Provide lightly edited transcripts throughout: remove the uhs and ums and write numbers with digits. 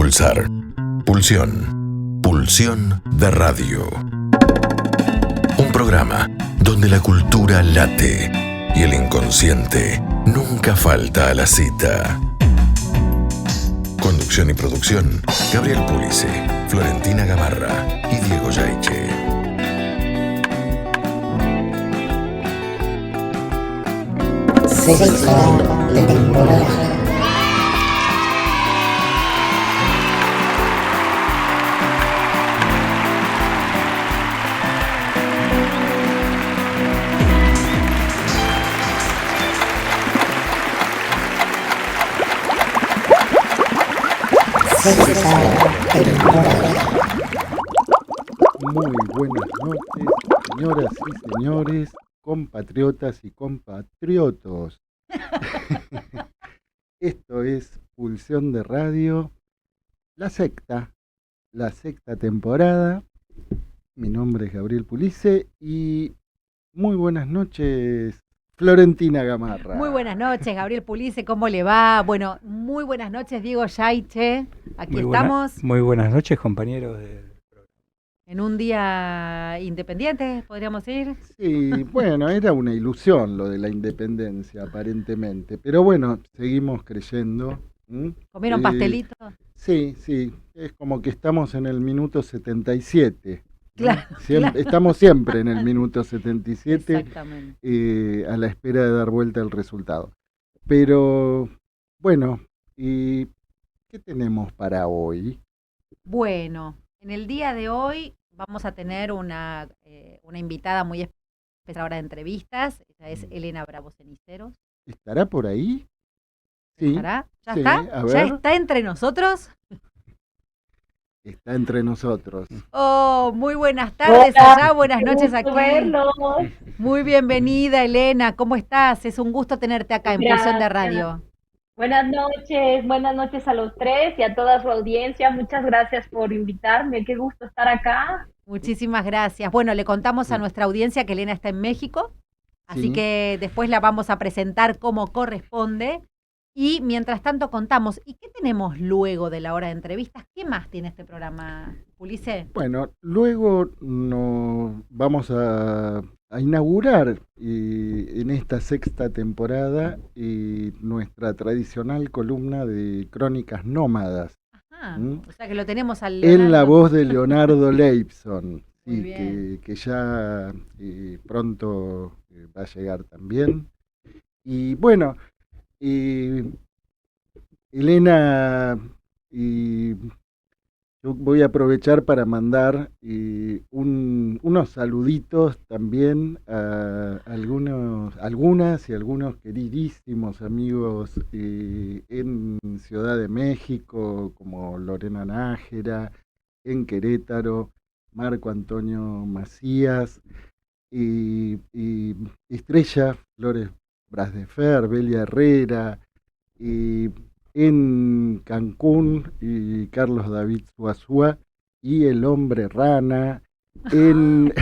pulsar. Pulsión. Pulsión de radio. Un programa donde la cultura late y el inconsciente nunca falta a la cita. Conducción y producción, Gabriel Pulice, Florentina Gamarra y Diego Yaiche. Sexta temporada. Muy buenas noches, señoras y señores, compatriotas y compatriotos. Esto es Pulsión de Radio, la sexta temporada. Mi nombre es Gabriel Pulice y muy buenas noches, Florentina Gamarra. Muy buenas noches, Gabriel Pulice, ¿cómo le va? Bueno, muy buenas noches, Diego Yaiche. Aquí estamos. Muy buenas noches, compañeros de... En un día independiente, podríamos decir. Sí, bueno, era una ilusión lo de la independencia, aparentemente. Pero bueno, seguimos creyendo. ¿Comieron pastelito? Sí, es como que estamos en el minuto 77. Claro, claro. Estamos siempre en el minuto 77, exactamente. A la espera de dar vuelta el resultado. Pero, bueno, ¿y qué tenemos para hoy? Bueno, en el día de hoy vamos a tener una invitada muy especial ahora de entrevistas. Ella es Elena Bravo Ceniceros. ¿Estará por ahí? Sí. ¿Estará? ¿Ya sí, está? a ver. ¿Ya está entre nosotros? Está entre nosotros. Oh, muy buenas tardes allá, buenas noches aquí. Verlos. Muy bienvenida, Elena, ¿cómo estás? Es un gusto tenerte acá en Pulsión de Radio. Buenas noches a los tres y a toda su audiencia. Muchas gracias por invitarme, qué gusto estar acá. Muchísimas gracias. Bueno, le contamos a nuestra audiencia que Elena está en México, así Sí. que después la vamos a presentar como corresponde. Y mientras tanto contamos, ¿y qué tenemos luego de la hora de entrevistas? ¿Qué más tiene este programa, Pulice? Bueno, luego nos vamos a inaugurar en esta sexta temporada nuestra tradicional columna de crónicas nómadas. Ajá, o sea que lo tenemos al En la Leonardo. voz de Leonardo Leibson, Muy sí, bien. que ya pronto va a llegar también. Y bueno, Elena, yo voy a aprovechar para mandar unos saluditos también a algunas y algunos queridísimos amigos en Ciudad de México, como Lorena Nájera, en Querétaro, Marco Antonio Macías, y Estrella Flores Brasdefer, Belia Herrera, y en Cancún, y Carlos David Suazua, y el hombre rana, en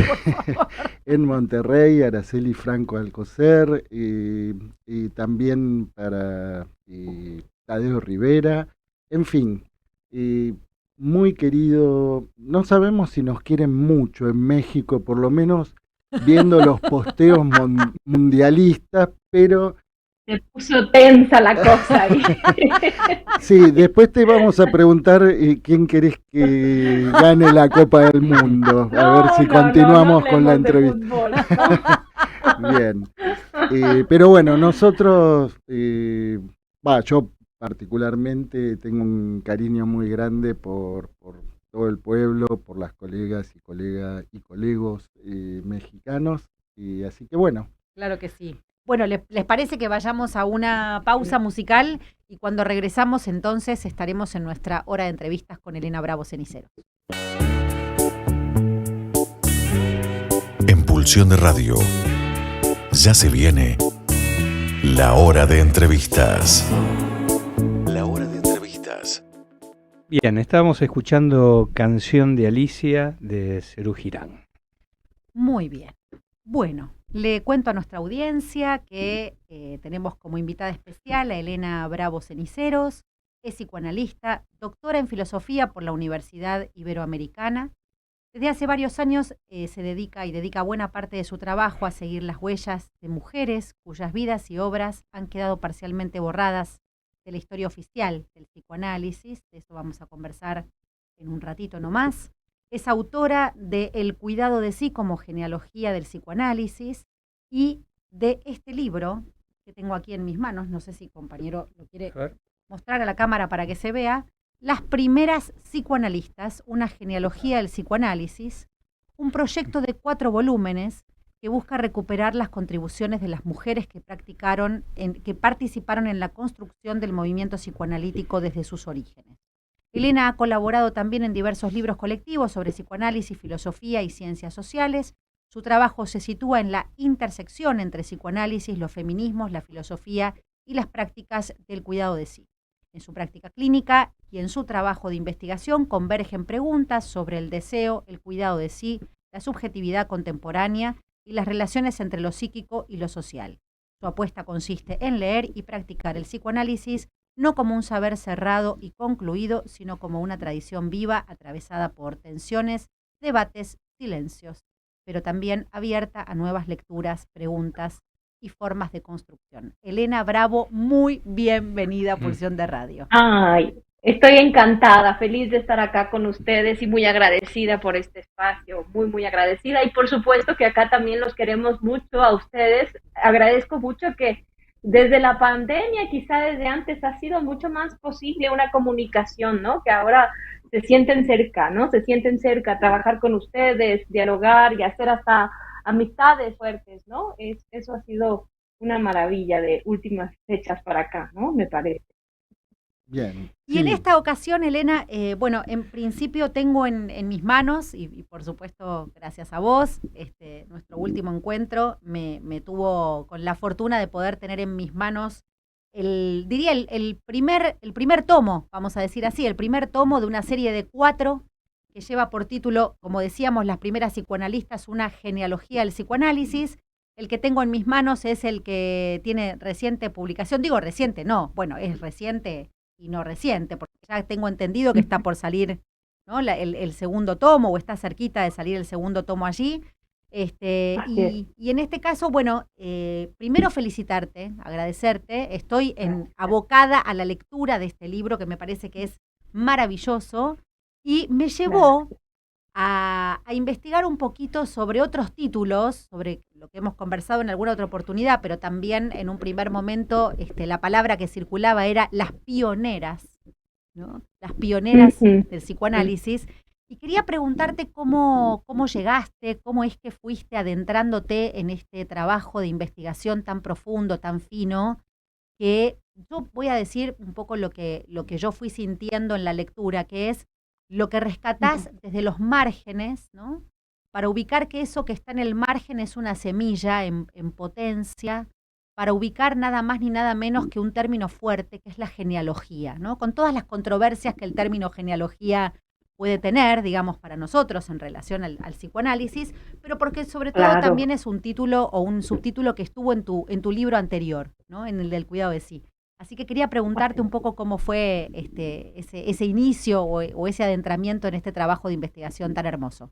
Monterrey, Araceli Franco Alcocer, y también para Tadeo Rivera, en fin, muy querido. No sabemos si nos quieren mucho en México, por lo menos viendo los posteos mundialistas, pero... Se puso tensa la cosa ahí. Sí, después te vamos a preguntar quién querés que gane la Copa del Mundo, a ver si continuamos con la entrevista. Bien, pero bueno, nosotros, yo particularmente tengo un cariño muy grande por todo el pueblo, por las colegas y colegos mexicanos, y así que bueno. Claro que sí. Bueno, ¿les parece que vayamos a una pausa musical? Y cuando regresamos, entonces, estaremos en nuestra hora de entrevistas con Elena Bravo Ceniceros. En Pulsión de Radio, ya se viene la hora de entrevistas. La hora de entrevistas. Bien, estábamos escuchando Canción de Alicia de Serú Girán. Muy bien. Bueno, le cuento a nuestra audiencia que tenemos como invitada especial a Elena Bravo Ceniceros. es psicoanalista, doctora en filosofía por la Universidad Iberoamericana. Desde hace varios años se dedica buena parte de su trabajo a seguir las huellas de mujeres cuyas vidas y obras han quedado parcialmente borradas de la historia oficial del psicoanálisis. De eso vamos a conversar en un ratito nomás. Es autora de El cuidado de sí como genealogía del psicoanálisis y de este libro que tengo aquí en mis manos, no sé si compañero lo quiere mostrar a la cámara para que se vea, Las primeras psicoanalistas, una genealogía del psicoanálisis, un proyecto de 4 volúmenes que busca recuperar las contribuciones de las mujeres que participaron en la construcción del movimiento psicoanalítico desde sus orígenes. Elena ha colaborado también en diversos libros colectivos sobre psicoanálisis, filosofía y ciencias sociales. Su trabajo se sitúa en la intersección entre psicoanálisis, los feminismos, la filosofía y las prácticas del cuidado de sí. En su práctica clínica y en su trabajo de investigación convergen preguntas sobre el deseo, el cuidado de sí, la subjetividad contemporánea y las relaciones entre lo psíquico y lo social. Su apuesta consiste en leer y practicar el psicoanálisis no como un saber cerrado y concluido, sino como una tradición viva atravesada por tensiones, debates, silencios, pero también abierta a nuevas lecturas, preguntas y formas de construcción. Elena Bravo, muy bienvenida a Pulsión de Radio. Ay, estoy encantada, feliz de estar acá con ustedes y muy agradecida por este espacio, muy agradecida. Y por supuesto que acá también los queremos mucho a ustedes. Agradezco mucho que desde la pandemia, quizá desde antes, ha sido mucho más posible una comunicación, ¿no? Que ahora se sienten cerca, ¿no? Se sienten cerca, trabajar con ustedes, dialogar y hacer hasta amistades fuertes, ¿no? Eso ha sido una maravilla de últimas fechas para acá, ¿no? Me parece. Bien. Y en esta ocasión, Elena, bueno, en principio tengo en mis manos, y por supuesto gracias a vos, nuestro último encuentro me tuvo con la fortuna de poder tener en mis manos el primer tomo, vamos a decir así, el primer tomo de una serie de 4 que lleva por título, como decíamos, Las primeras psicoanalistas, una genealogía del psicoanálisis. El que tengo en mis manos es el que tiene reciente publicación. Digo reciente, no, bueno, es reciente y no reciente, porque ya tengo entendido que está por salir, ¿no? el segundo tomo, o está cerquita de salir el segundo tomo allí. Y en este caso, bueno, primero felicitarte, agradecerte. Estoy abocada a la lectura de este libro que me parece que es maravilloso. Y me llevó a investigar un poquito sobre otros títulos, sobre lo que hemos conversado en alguna otra oportunidad, pero también en un primer momento la palabra que circulaba era las pioneras, ¿no? Las pioneras del psicoanálisis. Y quería preguntarte cómo llegaste, cómo es que fuiste adentrándote en este trabajo de investigación tan profundo, tan fino, que yo voy a decir un poco lo que yo fui sintiendo en la lectura, que es lo que rescatás desde los márgenes, ¿no? Para ubicar que eso que está en el margen es una semilla en potencia, para ubicar nada más ni nada menos que un término fuerte, que es la genealogía, ¿no? Con todas las controversias que el término genealogía puede tener, digamos, para nosotros en relación al psicoanálisis, pero porque sobre todo también es un título o un subtítulo que estuvo en tu libro anterior, ¿no? En el del cuidado de sí. Así que quería preguntarte un poco cómo fue ese inicio o ese adentramiento en este trabajo de investigación tan hermoso.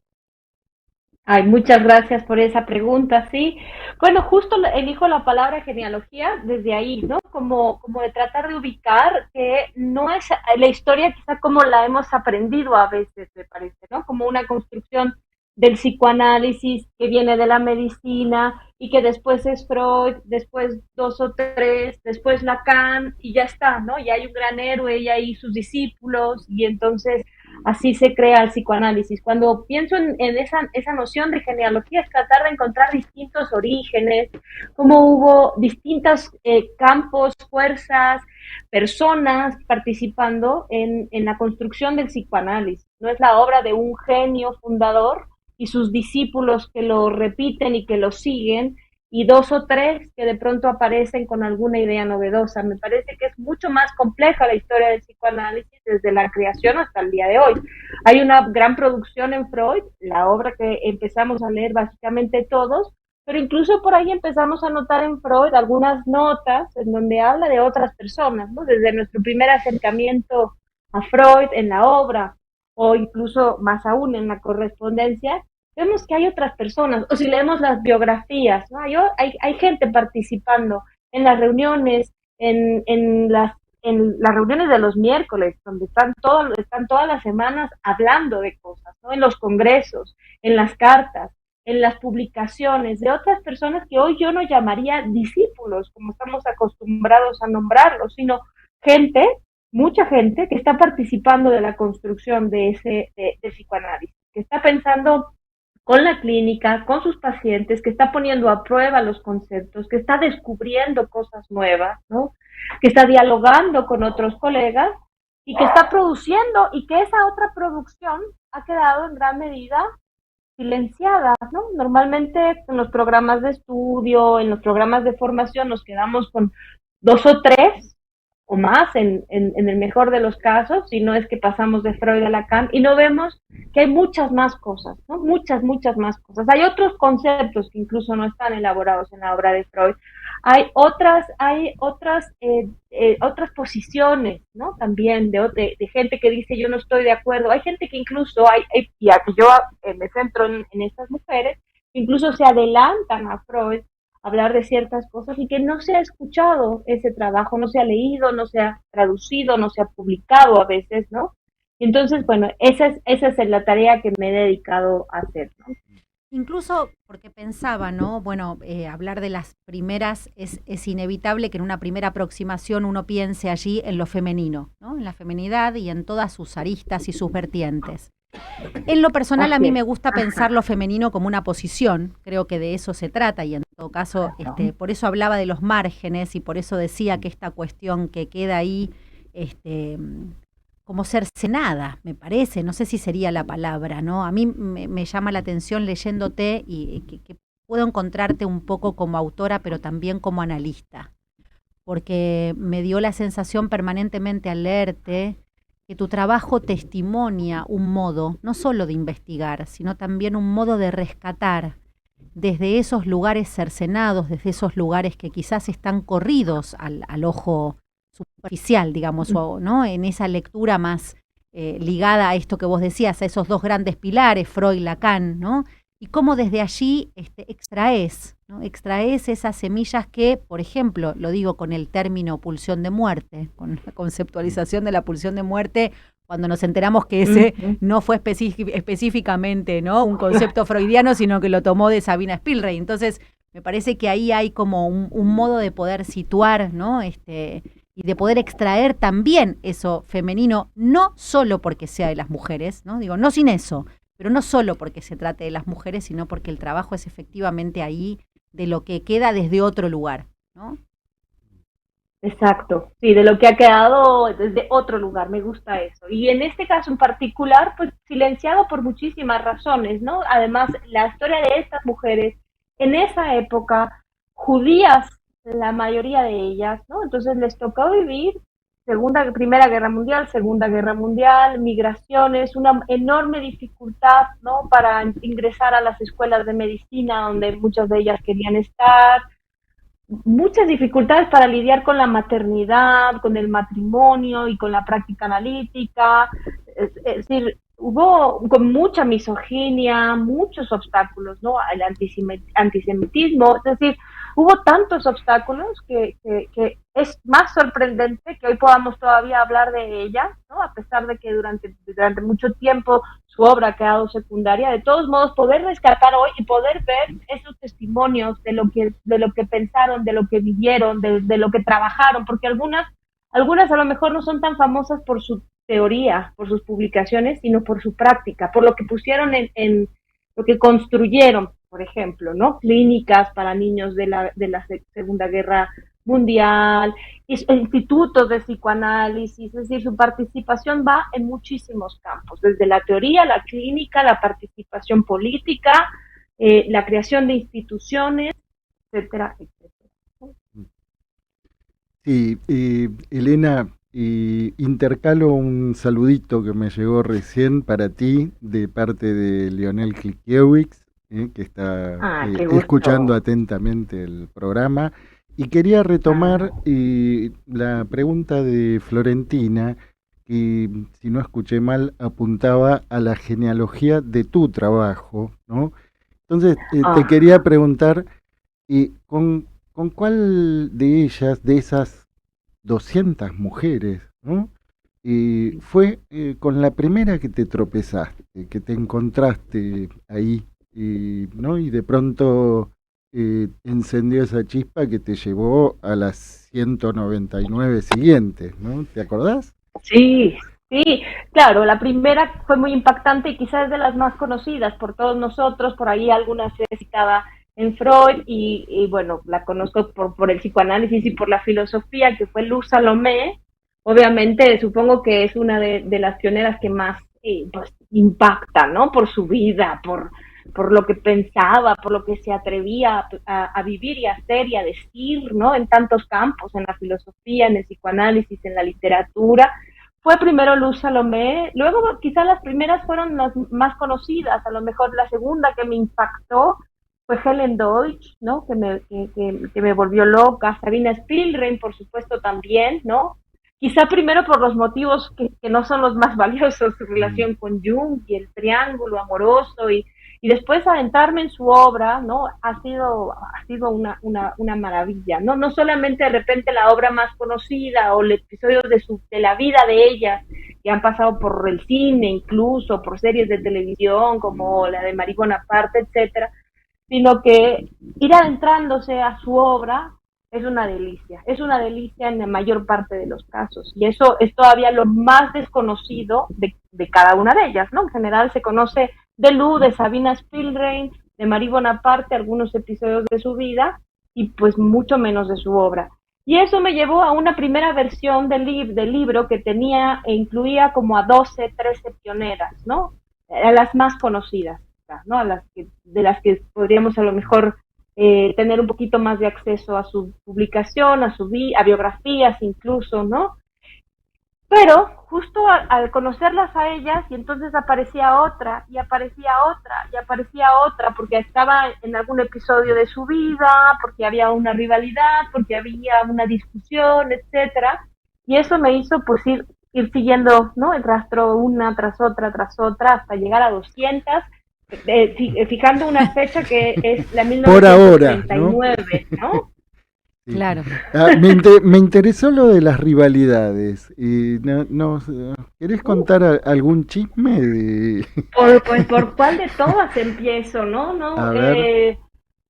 Ay, muchas gracias por esa pregunta, sí. Bueno, justo elijo la palabra genealogía desde ahí, ¿no? Como de tratar de ubicar que no es la historia quizá como la hemos aprendido a veces, me parece, ¿no? Como una construcción del psicoanálisis que viene de la medicina y que después es Freud, después 2 o 3, después Lacan y ya está, ¿no? Y hay un gran héroe y hay sus discípulos y entonces así se crea el psicoanálisis. Cuando pienso en esa noción de genealogía es tratar de encontrar distintos orígenes, cómo hubo distintos campos, fuerzas, personas participando en la construcción del psicoanálisis. No es la obra de un genio fundador y sus discípulos que lo repiten y que lo siguen, y 2 o 3 que de pronto aparecen con alguna idea novedosa. Me parece que es mucho más compleja la historia del psicoanálisis desde la creación hasta el día de hoy. Hay una gran producción en Freud, la obra que empezamos a leer básicamente todos, pero incluso por ahí empezamos a notar en Freud algunas notas en donde habla de otras personas, ¿no? Desde nuestro primer acercamiento a Freud en la obra, o incluso más aún en la correspondencia, vemos que hay otras personas, o si leemos las biografías, ¿no? Hay gente participando en las reuniones, en las reuniones de los miércoles, donde están todas las semanas hablando de cosas, ¿no? En los congresos, en las cartas, en las publicaciones de otras personas que hoy yo no llamaría discípulos, como estamos acostumbrados a nombrarlos, sino gente, mucha gente que está participando de la construcción de psicoanálisis, que está pensando con la clínica, con sus pacientes, que está poniendo a prueba los conceptos, que está descubriendo cosas nuevas, ¿no? Que está dialogando con otros colegas y que está produciendo, y que esa otra producción ha quedado en gran medida silenciada, ¿no? Normalmente en los programas de estudio, en los programas de formación nos quedamos con 2 o 3 o más en el mejor de los casos, si no es que pasamos de Freud a Lacan, y no vemos que hay muchas más cosas, ¿no? Muchas más cosas. Hay otros conceptos que incluso no están elaborados en la obra de Freud. Hay otras posiciones, ¿no? También de gente que dice yo no estoy de acuerdo. Hay gente que incluso, y aquí yo me centro en estas mujeres, que incluso se adelantan a Freud hablar de ciertas cosas y que no se ha escuchado ese trabajo, no se ha leído, no se ha traducido, no se ha publicado a veces, ¿no? Entonces, bueno, esa es la tarea que me he dedicado a hacer, ¿no? Incluso porque pensaba, ¿no? Bueno, hablar de las primeras es inevitable que en una primera aproximación uno piense allí en lo femenino, ¿no? En la feminidad y en todas sus aristas y sus vertientes. En lo personal, a mí me gusta pensar lo femenino como una posición, creo que de eso se trata, y en todo caso, por eso hablaba de los márgenes y por eso decía que esta cuestión que queda ahí, como cercenada, me parece, no sé si sería la palabra, ¿no? A mí me llama la atención leyéndote y que puedo encontrarte un poco como autora, pero también como analista, porque me dio la sensación permanentemente al leerte que tu trabajo testimonia un modo, no solo de investigar, sino también un modo de rescatar desde esos lugares cercenados, desde esos lugares que quizás están corridos al ojo superficial, digamos, ¿no? En esa lectura más ligada a esto que vos decías, a esos dos grandes pilares, Freud y Lacan, ¿no? Y cómo desde allí extraes, ¿no? Extraes esas semillas que, por ejemplo, lo digo con el término pulsión de muerte, con la conceptualización de la pulsión de muerte, cuando nos enteramos que ese no fue específicamente, ¿no? Un concepto freudiano, sino que lo tomó de Sabina Spielrein. Entonces, me parece que ahí hay como un modo de poder situar, ¿no? Y de poder extraer también eso femenino, no solo porque sea de las mujeres, ¿no? Digo, no sin eso, pero no solo porque se trate de las mujeres, sino porque el trabajo es efectivamente ahí de lo que queda desde otro lugar, ¿no? Exacto, sí, de lo que ha quedado desde otro lugar, me gusta eso. Y en este caso en particular, pues silenciado por muchísimas razones, ¿no? Además, la historia de estas mujeres en esa época, judías, la mayoría de ellas, ¿no? Entonces les tocó vivir Primera Guerra Mundial, Segunda Guerra Mundial, migraciones, una enorme dificultad, ¿no? Para ingresar a las escuelas de medicina donde muchas de ellas querían estar, muchas dificultades para lidiar con la maternidad, con el matrimonio y con la práctica analítica, es decir, hubo con mucha misoginia, muchos obstáculos, ¿no? El antisemitismo, es decir, hubo tantos obstáculos que es más sorprendente que hoy podamos todavía hablar de ella, ¿no? A pesar de que durante mucho tiempo su obra ha quedado secundaria. De todos modos, poder rescatar hoy y poder ver esos testimonios de lo que pensaron, de lo que vivieron, de lo que trabajaron, porque algunas a lo mejor no son tan famosas por su teoría, por sus publicaciones, sino por su práctica, por lo que pusieron en lo que construyeron, por ejemplo, ¿no? Clínicas para niños de la Segunda Guerra Mundial, institutos de psicoanálisis, es decir, su participación va en muchísimos campos, desde la teoría, la clínica, la participación política, la creación de instituciones, etcétera, etcétera. Sí, Elena, intercalo un saludito que me llegó recién para ti de parte de Lionel Klikiewicz, que está qué gusto. escuchando atentamente el programa. Y quería retomar la pregunta de Florentina, que si no escuché mal, apuntaba a la genealogía de tu trabajo, ¿no? Entonces, te quería preguntar, ¿con cuál de ellas, de esas 200 mujeres, ¿no? Fue con la primera que te tropezaste, que te encontraste ahí, ¿no? Y de pronto encendió esa chispa que te llevó a las 199 siguientes, ¿no? ¿Te acordás? Sí, sí, claro, la primera fue muy impactante y quizás de las más conocidas por todos nosotros, por ahí algunas se citaba en Freud y bueno, la conozco por el psicoanálisis y por la filosofía, que fue Luz Salomé. Obviamente, supongo que es una de las pioneras que más pues, impacta, ¿no? Por su vida, por lo que pensaba, por lo que se atrevía a vivir y a hacer y a decir, ¿no? En tantos campos, en la filosofía, en el psicoanálisis, en la literatura. Fue primero Luz Salomé, luego quizás las primeras fueron las más conocidas, a lo mejor la segunda que me impactó fue Helen Deutsch, ¿no? Que me volvió loca, Sabina Spielrein, por supuesto, también, ¿no? Quizá primero por los motivos que no son los más valiosos, su relación con Jung y el triángulo amoroso y después adentrarme en su obra, ¿no? Ha sido una maravilla, ¿no? No solamente de repente la obra más conocida o los episodios de la vida de ella, que han pasado por el cine, incluso por series de televisión como la de Marie Bonaparte, etcétera, sino que ir adentrándose a su obra es una delicia en la mayor parte de los casos, y eso es todavía lo más desconocido de cada una de ellas, ¿no? En general se conoce de Lu, de Sabina Spielrein, de Marie Bonaparte, algunos episodios de su vida, y pues mucho menos de su obra. Y eso me llevó a una primera versión del libro que tenía e incluía como a 12, 13 pioneras, ¿no? A las más conocidas, ¿no? De las que podríamos a lo mejor tener un poquito más de acceso a su publicación, a biografías incluso, ¿no? Pero justo al conocerlas a ellas, y entonces aparecía otra, y aparecía otra, y aparecía otra, porque estaba en algún episodio de su vida, porque había una rivalidad, porque había una discusión, etcétera, y eso me hizo pues ir siguiendo, ¿no? El rastro una tras otra, hasta llegar a 200, fijando una fecha que es la 1939, ¿no? Sí. Claro. Me interesó lo de las rivalidades. Y ¿querés contar algún chisme de...? ¿Por cuál de todas empiezo, no? A ver.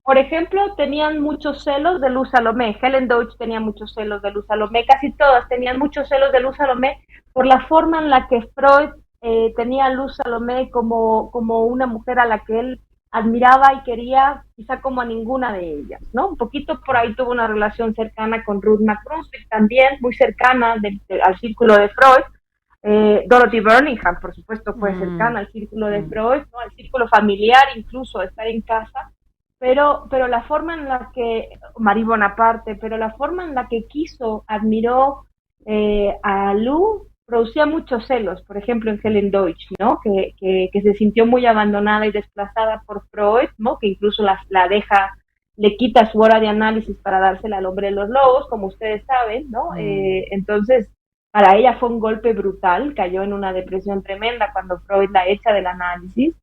Por ejemplo, tenían muchos celos de Luz Salomé. Helen Deutsch tenía muchos celos de Luz Salomé. Casi todas tenían muchos celos de Luz Salomé por la forma en la que Freud tenía a Luz Salomé como una mujer a la que él admiraba y quería, quizá como a ninguna de ellas, ¿no? Un poquito por ahí tuvo una relación cercana con Ruth McCruskey, también muy cercana al círculo de Freud. Dorothy Birmingham, por supuesto, fue cercana al círculo de Freud, ¿no? Al círculo familiar, incluso estar en casa, pero la forma en la que, Marie Bonaparte, pero la forma en la que admiró a Lou, producía muchos celos, por ejemplo en Helen Deutsch, ¿no? Que se sintió muy abandonada y desplazada por Freud, ¿no? Que incluso le quita su hora de análisis para dársela al hombre de los lobos, como ustedes saben, ¿no? Entonces, para ella fue un golpe brutal, cayó en una depresión tremenda cuando Freud la echa del análisis.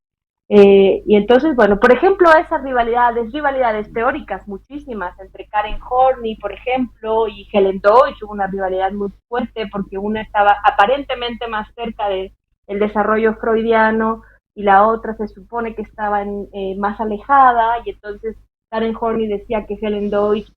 Y entonces, bueno, por ejemplo, esas rivalidades teóricas muchísimas entre Karen Horney, por ejemplo, y Helen Deutsch, hubo una rivalidad muy fuerte porque una estaba aparentemente más cerca del desarrollo freudiano y la otra se supone que estaba más alejada, y entonces Karen Horney decía que Helen Deutsch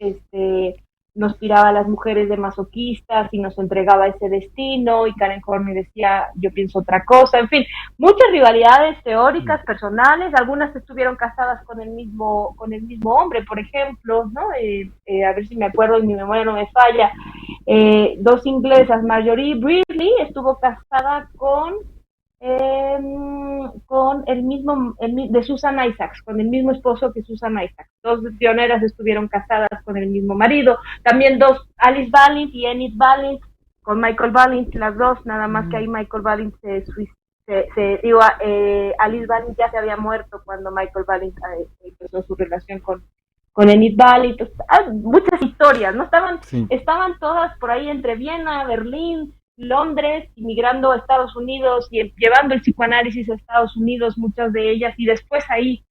nos tiraba a las mujeres de masoquistas y nos entregaba ese destino, y Karen Horney decía, yo pienso otra cosa, en fin, muchas rivalidades teóricas, personales, algunas estuvieron casadas con el mismo hombre, por ejemplo, ¿no? A ver si me acuerdo y mi memoria no me falla, dos inglesas, Marjorie Brearley estuvo casada con el mismo de Susan Isaacs, con el mismo esposo que Susan Isaacs. Dos pioneras estuvieron casadas con el mismo marido. También dos, Alice Valent y Enid Valent, con Michael Valent, las dos, nada más que ahí Michael Valent se Alice Valent ya se había muerto cuando Michael Valent empezó su relación con Enid Valent. Muchas historias, ¿no? Estaban todas por ahí entre Viena, Berlín, Londres, inmigrando a Estados Unidos y llevando el psicoanálisis a Estados Unidos, muchas de ellas, y después ahí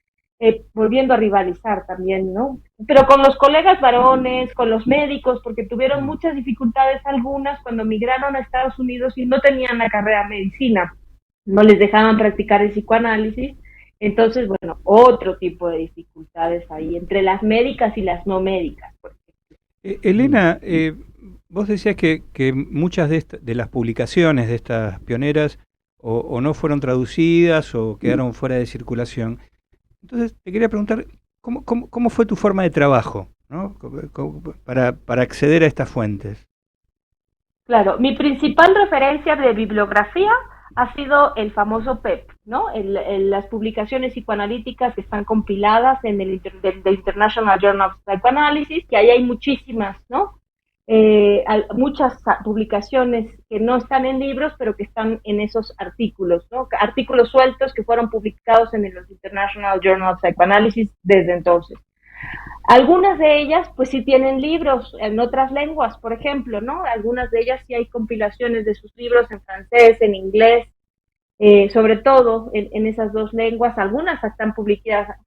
volviendo a rivalizar también, ¿no? Pero con los colegas varones, con los médicos, porque tuvieron muchas dificultades algunas cuando migraron a Estados Unidos y no tenían la carrera de medicina, no les dejaban practicar el psicoanálisis. Entonces, bueno, otro tipo de dificultades ahí, entre las médicas y las no médicas, por ejemplo. Elena, vos decías que muchas de las publicaciones de estas pioneras o no fueron traducidas o quedaron fuera de circulación. Entonces, te quería preguntar, ¿cómo fue tu forma de trabajo, ¿no? para acceder a estas fuentes? Claro, mi principal referencia de bibliografía ha sido el famoso PEP, ¿no? Las publicaciones psicoanalíticas que están compiladas en el International Journal of Psychoanalysis, que ahí hay muchísimas, ¿no? Muchas publicaciones que no están en libros, pero que están en esos artículos, ¿no? Artículos sueltos que fueron publicados en el International Journal of Psychoanalysis desde entonces. Algunas de ellas, pues sí tienen libros en otras lenguas, por ejemplo, ¿no? Algunas de ellas sí hay compilaciones de sus libros en francés, en inglés, sobre todo en esas dos lenguas. Algunas están publicadas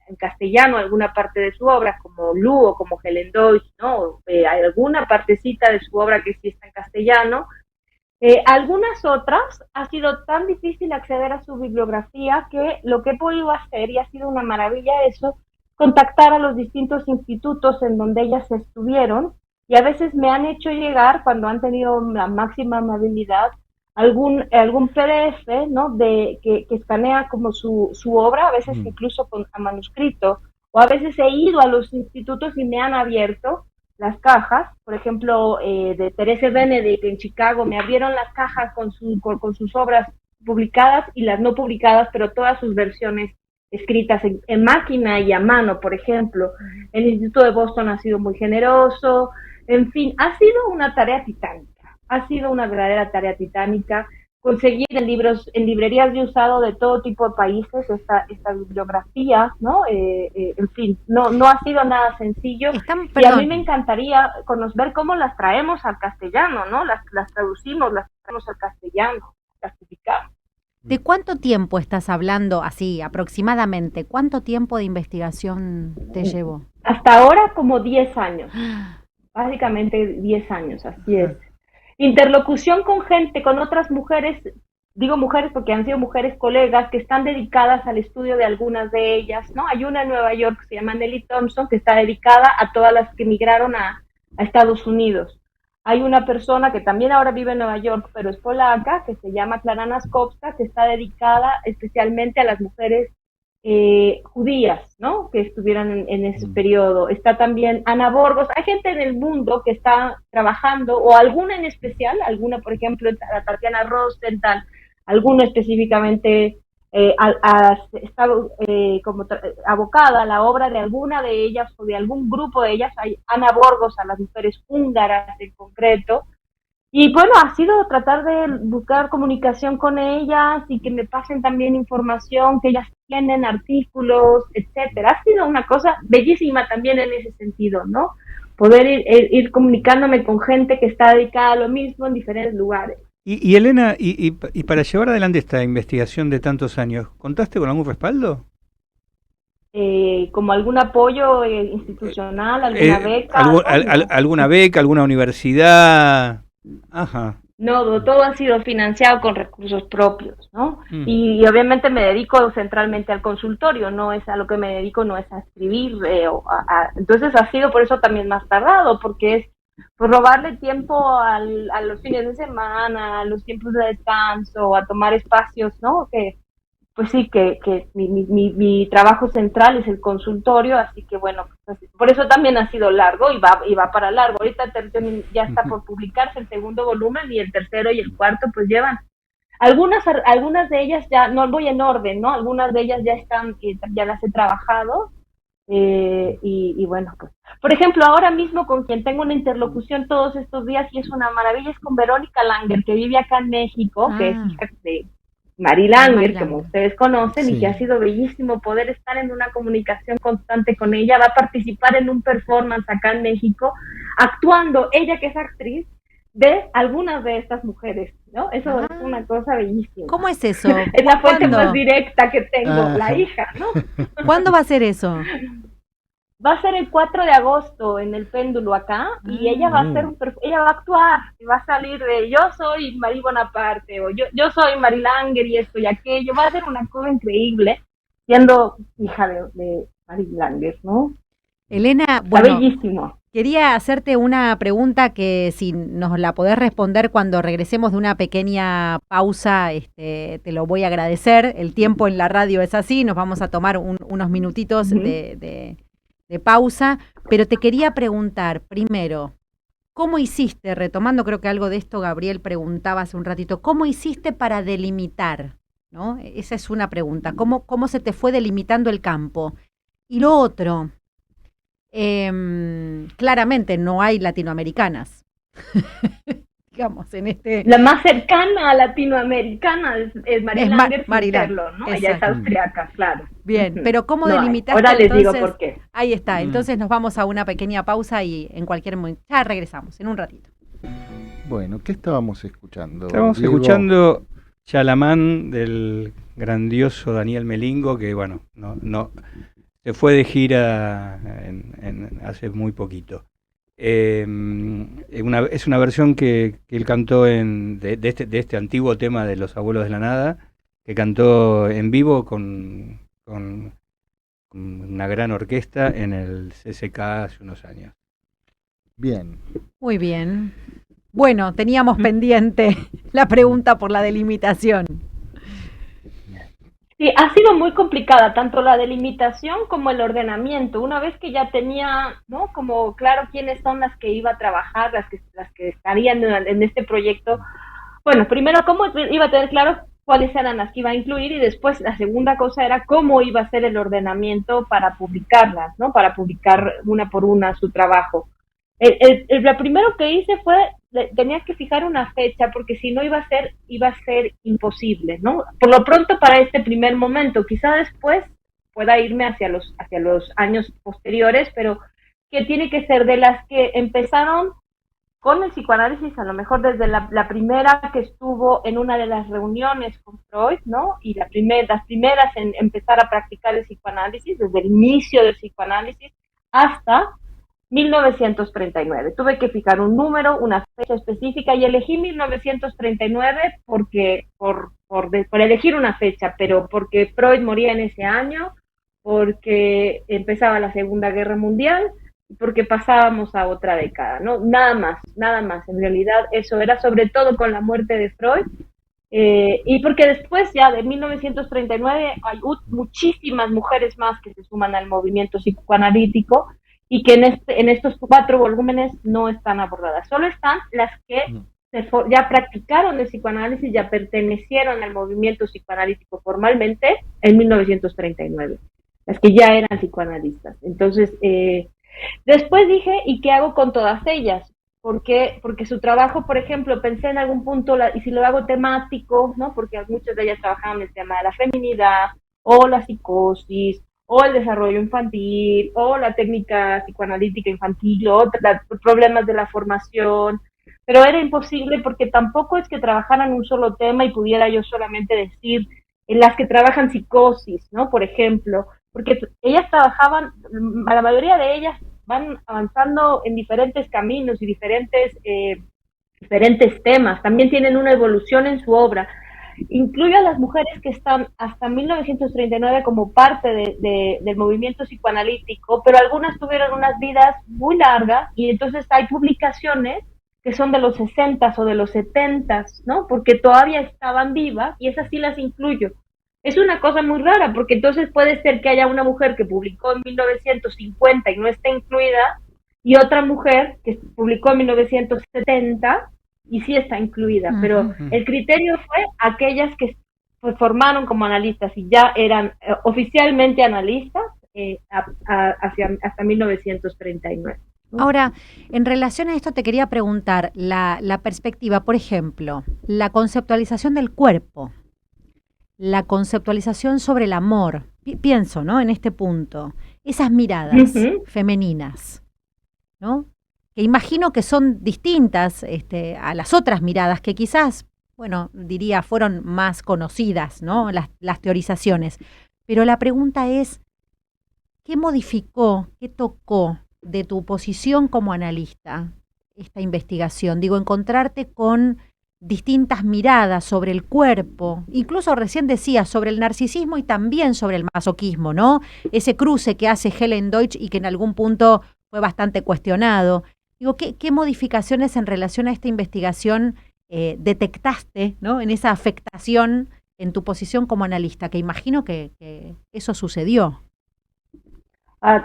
en castellano, alguna parte de su obra, como Lu o como Helen Deutsch, ¿no? Hay alguna partecita de su obra que sí está en castellano. Algunas otras ha sido tan difícil acceder a su bibliografía que lo que he podido hacer, y ha sido una maravilla eso, contactar a los distintos institutos en donde ellas estuvieron, y a veces me han hecho llegar, cuando han tenido la máxima amabilidad, algún PDF, ¿no? Que escanea como su obra, a veces incluso a manuscrito, o a veces he ido a los institutos y me han abierto las cajas. Por ejemplo, de Therese Benedict en Chicago, me abrieron las cajas con sus obras publicadas y las no publicadas, pero todas sus versiones escritas en máquina y a mano, por ejemplo. El Instituto de Boston ha sido muy generoso. En fin, ha sido una tarea titánica. Ha sido una verdadera tarea titánica conseguir en librerías de usado de todo tipo de países esta bibliografía, ¿no? En fin, no ha sido nada sencillo. Y a mí me encantaría ver cómo las traemos al castellano, ¿no? Las traducimos, las traemos al castellano, las publicamos. ¿De cuánto tiempo estás hablando, así aproximadamente? ¿Cuánto tiempo de investigación te llevó? Hasta ahora como 10 años, básicamente 10 años, así es. Interlocución con gente, con otras mujeres, digo mujeres porque han sido mujeres colegas que están dedicadas al estudio de algunas de ellas, ¿no? Hay una en Nueva York que se llama Nelly Thompson, que está dedicada a todas las que emigraron a Estados Unidos. Hay una persona que también ahora vive en Nueva York, pero es polaca, que se llama Klara Naskowska, que está dedicada especialmente a las mujeres judías, ¿no? Que estuvieron en ese periodo. Está también Ana Borgos. Hay gente en el mundo que está trabajando, o alguna en especial, alguna, por ejemplo, la Tatiana Rosenthal, alguna específicamente ha estado como abocada a la obra de alguna de ellas o de algún grupo de ellas. Hay Ana Borgos, a las mujeres húngaras en concreto. Y bueno, ha sido tratar de buscar comunicación con ellas y que me pasen también información, que ellas tienen artículos, etcétera. Ha sido una cosa bellísima también en ese sentido, ¿no? Poder ir comunicándome con gente que está dedicada a lo mismo en diferentes lugares. Y Elena, y para llevar adelante esta investigación de tantos años, ¿contaste con algún respaldo? Como algún apoyo institucional, alguna beca. ¿Alguna beca, alguna universidad? Ajá. No, todo ha sido financiado con recursos propios, ¿no? Y obviamente me dedico centralmente al consultorio, no es a lo que me dedico, no es a escribir, entonces ha sido por eso también más tardado, porque es pues robarle tiempo a los fines de semana, a los tiempos de descanso, a tomar espacios, ¿no? Que pues sí, que mi trabajo central es el consultorio, así que bueno, pues, por eso también ha sido largo y va para largo. Ahorita ya está por publicarse el segundo volumen, y el tercero y el cuarto pues llevan. Algunas de ellas ya, no voy en orden, ¿no? Algunas de ellas ya están, ya las he trabajado, y bueno, pues, por ejemplo, ahora mismo con quien tengo una interlocución todos estos días y es una maravilla, es con Verónica Langer, que vive acá en México, que es hija Mari Langer, como ustedes conocen, sí, y que ha sido bellísimo poder estar en una comunicación constante con ella. Va a participar en un performance acá en México, actuando, ella que es actriz, de algunas de estas mujeres, ¿no? Eso es una cosa bellísima. ¿Cómo es eso? Es la fuente ¿Cuándo? más directa que tengo, la hija, ¿no? ¿Cuándo va a ser eso? Va a ser el 4 de agosto en el Péndulo acá, y ella va a hacer ella va a actuar, y va a salir de yo soy Marie Bonaparte, o yo soy Mari Langer y esto y aquello. Va a ser una cosa increíble, siendo hija de Mari Langer, ¿no? Elena, Está bueno, bellísimo. quería hacerte una pregunta que si nos la podés responder cuando regresemos de una pequeña pausa, te lo voy a agradecer. El tiempo en la radio es así, nos vamos a tomar unos minutitos de pausa, pero te quería preguntar primero, ¿cómo hiciste, retomando creo que algo de esto Gabriel preguntaba hace un ratito, ¿cómo hiciste para delimitar? ¿No? Esa es una pregunta, ¿cómo se te fue delimitando el campo? Y lo otro, claramente no hay latinoamericanas. Digamos, en La más cercana a latinoamericana es Mari Langer, Mari Langer, ¿no? Ella es austriaca, claro. Bien, pero ¿cómo delimitaste? Ahora les entonces, digo por qué. Ahí está, entonces nos vamos a una pequeña pausa y en cualquier momento, ya regresamos, en un ratito. Bueno, ¿qué estábamos escuchando? Estábamos Diego? escuchando Chalamán del grandioso Daniel Melingo, que bueno, no se fue de gira hace muy poquito. Es una versión que él cantó de este antiguo tema de Los Abuelos de la Nada, que cantó en vivo con una gran orquesta en el CCK hace unos años. Bien. Muy bien. Bueno, teníamos pendiente la pregunta por la delimitación. Sí, ha sido muy complicada tanto la delimitación como el ordenamiento. Una vez que ya tenía, ¿no?, como claro quiénes son las que iba a trabajar, las que estarían en este proyecto. Bueno, primero cómo iba a tener claro cuáles eran las que iba a incluir, y después la segunda cosa era cómo iba a ser el ordenamiento para publicarlas, ¿no? Para publicar una por una su trabajo. Lo primero que hice fue, tenía que fijar una fecha, porque si no iba a ser imposible, ¿no? Por lo pronto para este primer momento, quizá después pueda irme hacia los años posteriores, pero que tiene que ser de las que empezaron con el psicoanálisis, a lo mejor desde la primera que estuvo en una de las reuniones con Freud, ¿no? Y las primeras en empezar a practicar el psicoanálisis, desde el inicio del psicoanálisis hasta 1939. Tuve que fijar un número, una fecha específica, y elegí 1939 porque por elegir una fecha, pero porque Freud moría en ese año, porque empezaba la Segunda Guerra Mundial y porque pasábamos a otra década, ¿no? Nada más. En realidad eso era sobre todo con la muerte de Freud, y porque después ya de 1939 hay muchísimas mujeres más que se suman al movimiento psicoanalítico, y que en estos 4 volúmenes no están abordadas. Solo están las que ya practicaron el psicoanálisis, ya pertenecieron al movimiento psicoanalítico formalmente en 1939, las que ya eran psicoanalistas. Entonces, después dije, ¿y qué hago con todas ellas? Porque su trabajo, por ejemplo, pensé en algún punto, y si lo hago temático, ¿no? Porque muchas de ellas trabajaban el tema de la feminidad, o la psicosis, o el desarrollo infantil, o la técnica psicoanalítica infantil, o problemas de la formación, pero era imposible porque tampoco es que trabajaran un solo tema y pudiera yo solamente decir en las que trabajan psicosis, ¿no? Por ejemplo, porque ellas trabajaban, la mayoría de ellas van avanzando en diferentes caminos y diferentes temas, también tienen una evolución en su obra. Incluyo a las mujeres que están hasta 1939 como parte del movimiento psicoanalítico, pero algunas tuvieron unas vidas muy largas, y entonces hay publicaciones que son de los 60s o de los 70s, ¿no? Porque todavía estaban vivas, y esas sí las incluyo. Es una cosa muy rara, porque entonces puede ser que haya una mujer que publicó en 1950 y no esté incluida, y otra mujer que publicó en 1970 y sí está incluida, pero el criterio fue aquellas que pues formaron como analistas y ya eran oficialmente analistas hasta 1939. Ahora, en relación a esto te quería preguntar la perspectiva, por ejemplo, la conceptualización del cuerpo. la conceptualización sobre el amor. Pienso, ¿no? En este punto, esas miradas femeninas, ¿no? Que imagino que son distintas a las otras miradas que quizás, bueno, diría, fueron más conocidas, ¿no? Las teorizaciones. Pero la pregunta es, ¿qué modificó, qué tocó de tu posición como analista esta investigación? Digo, encontrarte con distintas miradas sobre el cuerpo, incluso recién decías sobre el narcisismo y también sobre el masoquismo, ¿no? Ese cruce que hace Helen Deutsch y que en algún punto fue bastante cuestionado. Digo, ¿qué modificaciones en relación a esta investigación detectaste, ¿no? En esa afectación en tu posición como analista, que imagino que eso sucedió.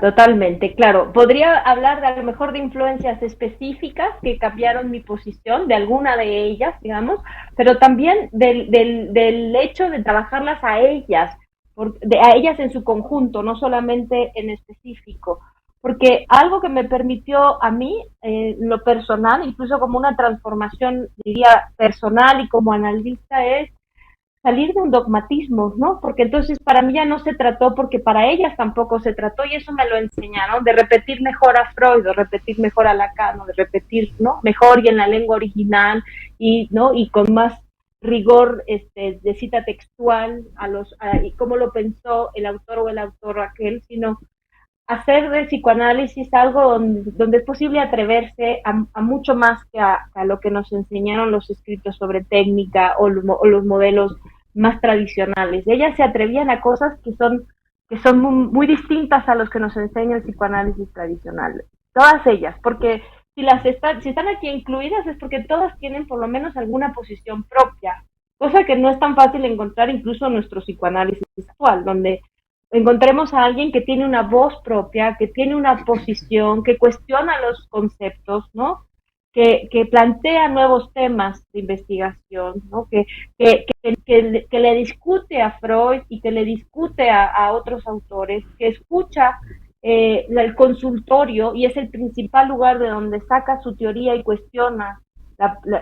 Totalmente, claro. Podría hablar de a lo mejor de influencias específicas que cambiaron mi posición, de alguna de ellas, digamos, pero también del hecho de trabajarlas a ellas, a ellas en su conjunto, no solamente en específico. Porque algo que me permitió a mí, lo personal, incluso como una transformación, diría, personal y como analista, es salir de un dogmatismo, ¿no? Porque entonces para mí ya no se trató, porque para ellas tampoco se trató, y eso me lo enseñaron, de repetir mejor a Freud, de repetir mejor a Lacan, de repetir, ¿no? Mejor y en la lengua original, y, ¿no? Y con más rigor de cita textual y cómo lo pensó el autor o el autor aquel, sino hacer del psicoanálisis algo donde es posible atreverse a mucho más que a lo que nos enseñaron los escritos sobre técnica o los modelos más tradicionales. Ellas se atrevían a cosas que son muy distintas a los que nos enseña el psicoanálisis tradicional. Todas ellas, porque si están aquí incluidas es porque todas tienen por lo menos alguna posición propia, cosa que no es tan fácil encontrar incluso en nuestro psicoanálisis actual, donde encontremos a alguien que tiene una voz propia, que tiene una posición, que cuestiona los conceptos, ¿no? Que plantea nuevos temas de investigación, ¿no? Que le discute a Freud y que le discute a otros autores, que escucha el consultorio y es el principal lugar de donde saca su teoría y cuestiona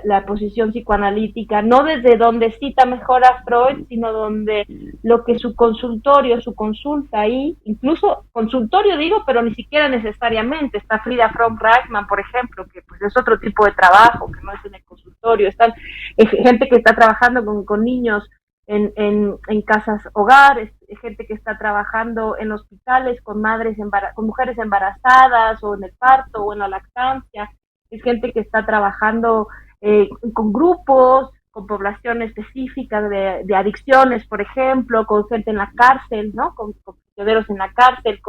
la posición psicoanalítica, no desde donde cita mejor a Freud, sino donde lo que su consultorio, su consulta ahí, incluso consultorio digo, pero ni siquiera necesariamente, está Frida Fromm-Reichmann, por ejemplo, que pues es otro tipo de trabajo, que no es en el consultorio, están gente que está trabajando con niños en casas hogares, gente que está trabajando en hospitales con con mujeres embarazadas o en el parto o en la lactancia, es gente que está trabajando con grupos, con población específica de adicciones, por ejemplo, con gente en la cárcel, ¿no? Con prisioneros en la cárcel,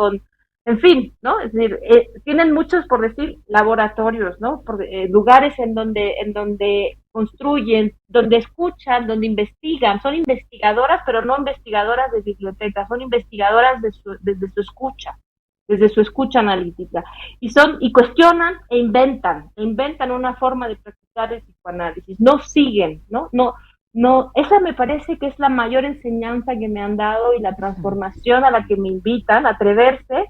en fin, ¿no? Es decir, tienen muchos, por decir, laboratorios, ¿no? Lugares en donde construyen, donde escuchan, donde investigan. Son investigadoras, pero no investigadoras de bibliotecas, son investigadoras desde su escucha, desde su escucha analítica, y cuestionan e inventan una forma de practicar el psicoanálisis, no siguen, no, esa me parece que es la mayor enseñanza que me han dado y la transformación a la que me invitan, a atreverse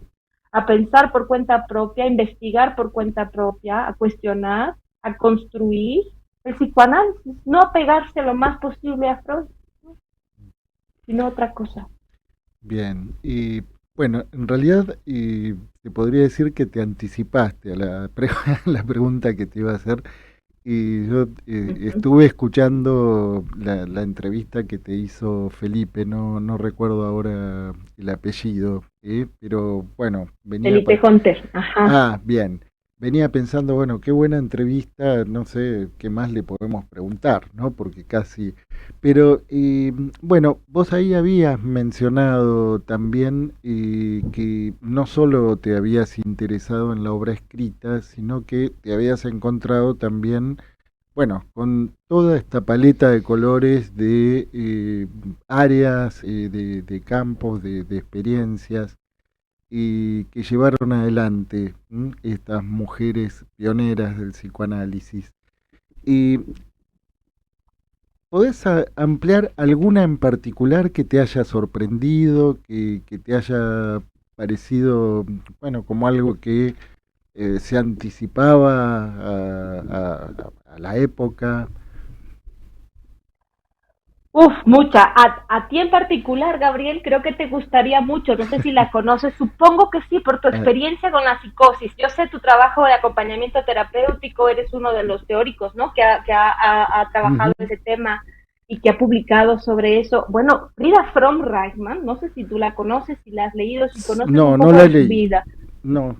a pensar por cuenta propia, a investigar por cuenta propia, a cuestionar, a construir el psicoanálisis, no apegarse lo más posible a Freud, sino otra cosa. Bien, y bueno, en realidad te podría decir que te anticipaste a la pregunta que te iba a hacer. Y yo estuve escuchando la entrevista que te hizo Felipe, no recuerdo ahora el apellido, pero bueno, Felipe Hunter, ajá. Bien. Venía pensando, bueno, qué buena entrevista, no sé qué más le podemos preguntar, ¿no? Porque casi... Pero, bueno, vos ahí habías mencionado también que no solo te habías interesado en la obra escrita, sino que te habías encontrado también, bueno, con toda esta paleta de colores de áreas, de campos, de experiencias y que llevaron adelante estas mujeres pioneras del psicoanálisis. ¿Y podés ampliar alguna en particular que te haya sorprendido, que te haya parecido, bueno, como algo que se anticipaba a la época? Uf, mucha. A ti en particular, Gabriel, creo que te gustaría mucho. No sé si la conoces, supongo que sí, por tu experiencia con la psicosis. Yo sé tu trabajo de acompañamiento terapéutico, eres uno de los teóricos, ¿no? Que ha trabajado ese tema y que ha publicado sobre eso. Bueno, Frida Fromm-Reichmann, no sé si tú la conoces, si la has leído, si conoces un poco de su vida. No.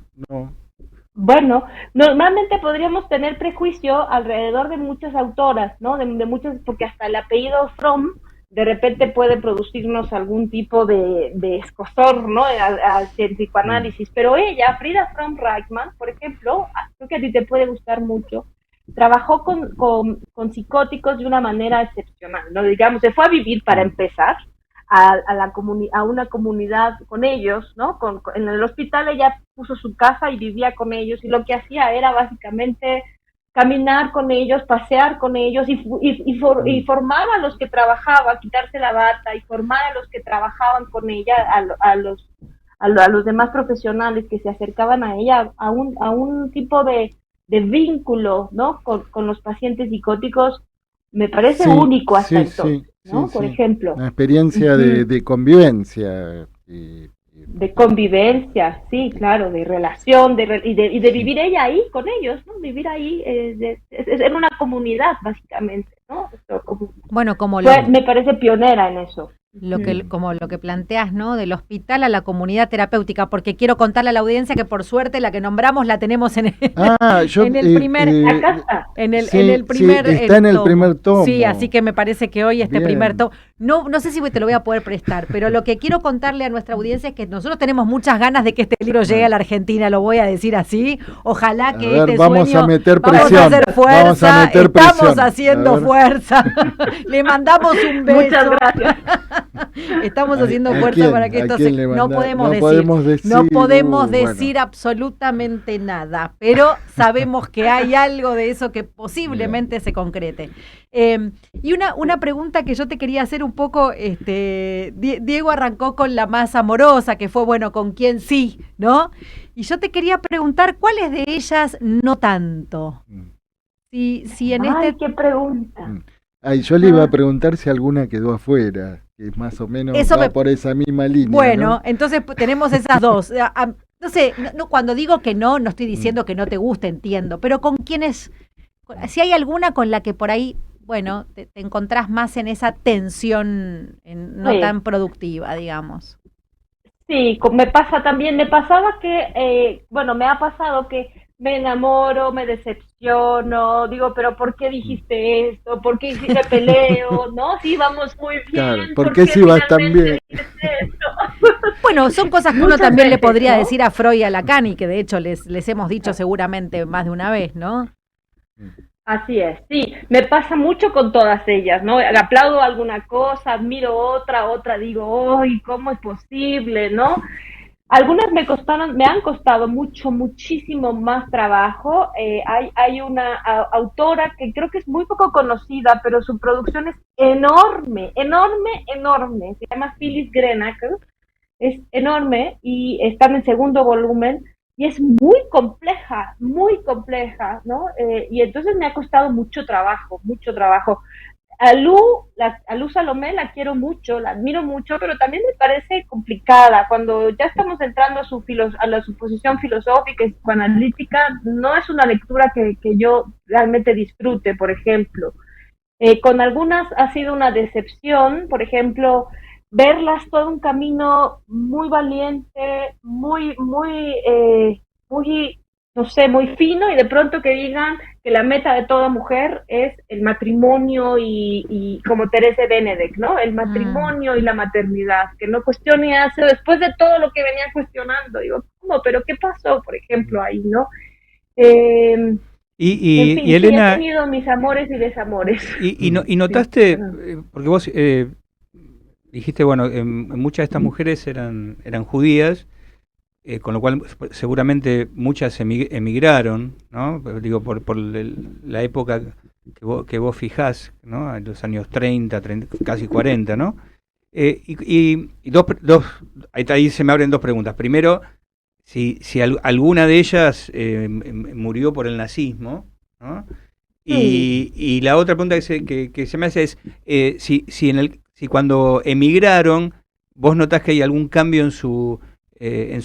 Bueno, normalmente podríamos tener prejuicio alrededor de muchas autoras, ¿no? De muchas, porque hasta el apellido Fromm de repente puede producirnos algún tipo de escozor, ¿no? Al psicoanálisis. Pero ella, Frida Fromm-Reichmann, por ejemplo, creo que a ti te puede gustar mucho, trabajó con psicóticos de una manera excepcional, ¿no? Digamos, se fue a vivir para empezar a una comunidad con ellos, ¿no? En el hospital ella puso su casa y vivía con ellos, y lo que hacía era básicamente caminar con ellos, pasear con ellos y formar a los que trabajaban, quitarse la bata y formar a los que trabajaban con ella, a los demás profesionales que se acercaban a ella, a un tipo de vínculo, ¿no? Con los pacientes psicóticos. Me parece único hasta entonces, ¿no? Por ejemplo. Una experiencia de convivencia. De convivencia, sí, claro, de relación, y de vivir ella ahí con ellos, ¿no? Vivir ahí es en una comunidad, básicamente, ¿no? Bueno, me parece pionera en eso. Como lo que planteas, ¿no? Del hospital a la comunidad terapéutica, porque quiero contarle a la audiencia que por suerte la que nombramos la tenemos en el primer en el primer está en el primer tomo. Sí, así que me parece que hoy primer tomo. No sé si te lo voy a poder prestar, pero lo que quiero contarle a nuestra audiencia es que nosotros tenemos muchas ganas de que este libro llegue a la Argentina, lo voy a decir así. Ojalá que vamos a meter presión. Vamos a hacer fuerza, estamos presión. Haciendo fuerza. Le mandamos un beso. Muchas gracias. Estamos haciendo fuerza para que esto no podemos decir absolutamente nada, pero sabemos que hay algo de eso que posiblemente se concrete. Y una pregunta que yo te quería hacer un poco, Diego arrancó con la más amorosa, que fue, bueno, con quién sí, ¿no? Y yo te quería preguntar, ¿cuáles de ellas no tanto? Si en qué pregunta. Yo le iba a preguntar si alguna quedó afuera, que más o menos va por esa misma línea. Bueno, ¿no? entonces tenemos esas dos. No sé, cuando digo que no estoy diciendo que no te guste, entiendo, pero con quiénes, si hay alguna con la que por ahí, bueno, te encontrás más en esa tensión tan productiva, digamos. Sí, me pasaba que, me ha pasado que me enamoro, me decepciono, digo, pero ¿por qué dijiste esto? ¿Por qué me peleo? ¿No? Sí, vamos muy bien. Claro, ¿por qué si vas tan bien? Bueno, son cosas que uno también le podría decir a Freud y a Lacan, y que de hecho les hemos dicho seguramente más de una vez, ¿no? Así es, sí, me pasa mucho con todas ellas, ¿no? Aplaudo alguna cosa, admiro otra digo, ¡ay, cómo es posible!, ¿no? Algunas me han costado muchísimo más trabajo. Hay una autora que creo que es muy poco conocida, pero su producción es enorme. Se llama Phyllis Grenacher. Es enorme y está en el segundo volumen y es muy compleja, ¿no? Y entonces me ha costado mucho trabajo. A Lu Salomé la quiero mucho, la admiro mucho, pero también me parece complicada. Cuando ya estamos entrando a la suposición filosófica y psicoanalítica, no es una lectura que yo realmente disfrute, por ejemplo. Con algunas ha sido una decepción, por ejemplo, verlas todo un camino muy valiente, muy no sé, muy fino, y de pronto que digan que la meta de toda mujer es el matrimonio y como Teresa Benedek, ¿no? El matrimonio y la maternidad, que no cuestione eso después de todo lo que venía cuestionando. Digo, ¿cómo? ¿Pero qué pasó, por ejemplo, ahí, no? En fin, y Elena, he tenido mis amores y desamores. Y notaste, porque vos dijiste, bueno, muchas de estas mujeres eran judías, con lo cual seguramente muchas emigraron, ¿no? Digo, por la época que vos fijás, ¿no? En los años 30, casi 40, ¿no? Y ahí se me abren dos preguntas. Primero, si alguna de ellas murió por el nazismo, ¿no? Y la otra pregunta que se me hace es, si cuando emigraron, vos notás que hay algún cambio en su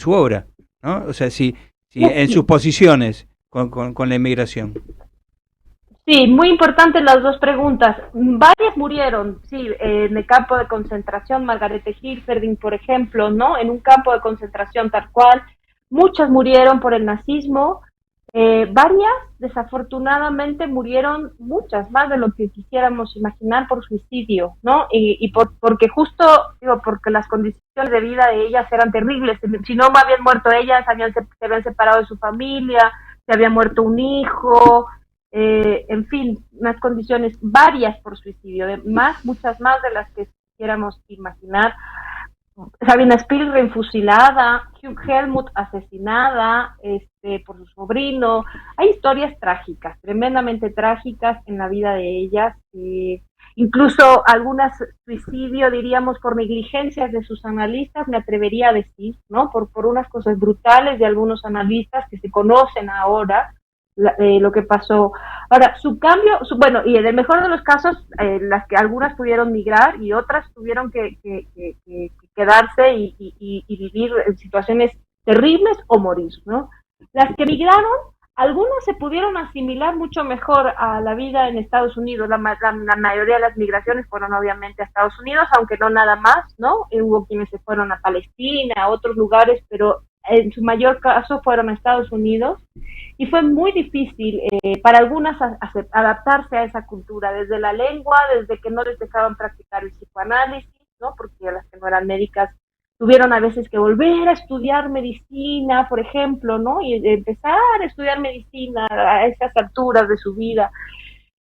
obra, ¿no? O sea, si en sus posiciones con la emigración. Sí, muy importantes las dos preguntas. Varias murieron, sí, en el campo de concentración, Margarete Hilferding, por ejemplo, ¿no? En un campo de concentración tal cual. Muchas murieron por el nazismo. Varias, desafortunadamente, murieron, muchas más de lo que quisiéramos imaginar, por suicidio, ¿no? Porque justo, porque las condiciones de vida de ellas eran terribles. Si no habían muerto ellas, se habían separado de su familia, se había muerto un hijo, en fin, unas condiciones varias por suicidio, muchas más de las que quisiéramos imaginar. Sabina Spielrein fusilada, Hugh Helmut asesinada por su sobrino. Hay historias trágicas, tremendamente trágicas en la vida de ellas. Incluso algunas suicidio, diríamos, por negligencias de sus analistas, me atrevería a decir, ¿no? Por unas cosas brutales de algunos analistas que se conocen ahora, lo que pasó. Ahora, su cambio, bueno, y en el mejor de los casos, las que algunas pudieron migrar y otras tuvieron que quedarse y vivir en situaciones terribles o morir, ¿no? Las que migraron, algunas se pudieron asimilar mucho mejor a la vida en Estados Unidos. La mayoría de las migraciones fueron obviamente a Estados Unidos, aunque no nada más, ¿no? Hubo quienes se fueron a Palestina, a otros lugares, pero en su mayor caso fueron a Estados Unidos, y fue muy difícil para algunas adaptarse a esa cultura, desde la lengua, desde que no les dejaban practicar el psicoanálisis, ¿no? Porque las que no eran médicas tuvieron a veces que volver a estudiar medicina, por ejemplo, ¿no? Y empezar a estudiar medicina a esas alturas de su vida.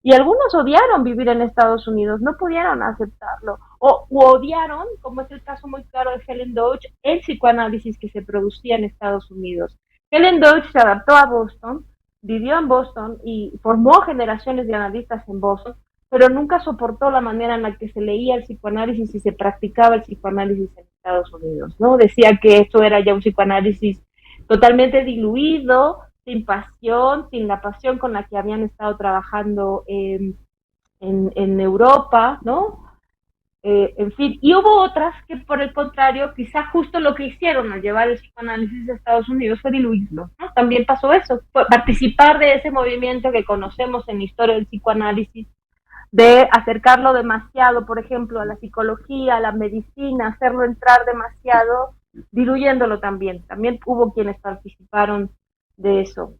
Y algunos odiaron vivir en Estados Unidos, no pudieron aceptarlo, o odiaron, como es el caso muy claro de Helen Deutsch, el psicoanálisis que se producía en Estados Unidos. Helen Deutsch se adaptó a Boston, vivió en Boston y formó generaciones de analistas en Boston, pero nunca soportó la manera en la que se leía el psicoanálisis y se practicaba el psicoanálisis en Estados Unidos, ¿no? Decía que esto era ya un psicoanálisis totalmente diluido, sin pasión, sin la pasión con la que habían estado trabajando en Europa, ¿no? En fin, y hubo otras que por el contrario, quizá justo lo que hicieron al llevar el psicoanálisis a Estados Unidos fue diluirlo, ¿no? También pasó eso, participar de ese movimiento que conocemos en la historia del psicoanálisis, de acercarlo demasiado, por ejemplo, a la psicología, a la medicina, hacerlo entrar demasiado, diluyéndolo también. También hubo quienes participaron de eso.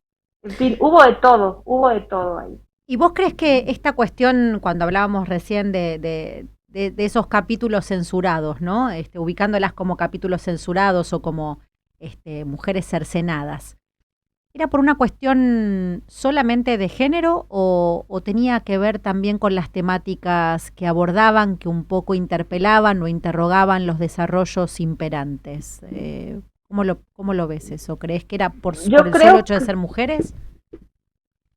En fin, hubo de todo ahí. ¿Y vos crees que esta cuestión, cuando hablábamos recién de esos capítulos censurados, ¿no? Ubicándolas como capítulos censurados o como mujeres cercenadas, ¿era por una cuestión solamente de género o tenía que ver también con las temáticas que abordaban, que un poco interpelaban o interrogaban los desarrollos imperantes? ¿Cómo lo ves eso? ¿Crees que era por el solo hecho de ser mujeres?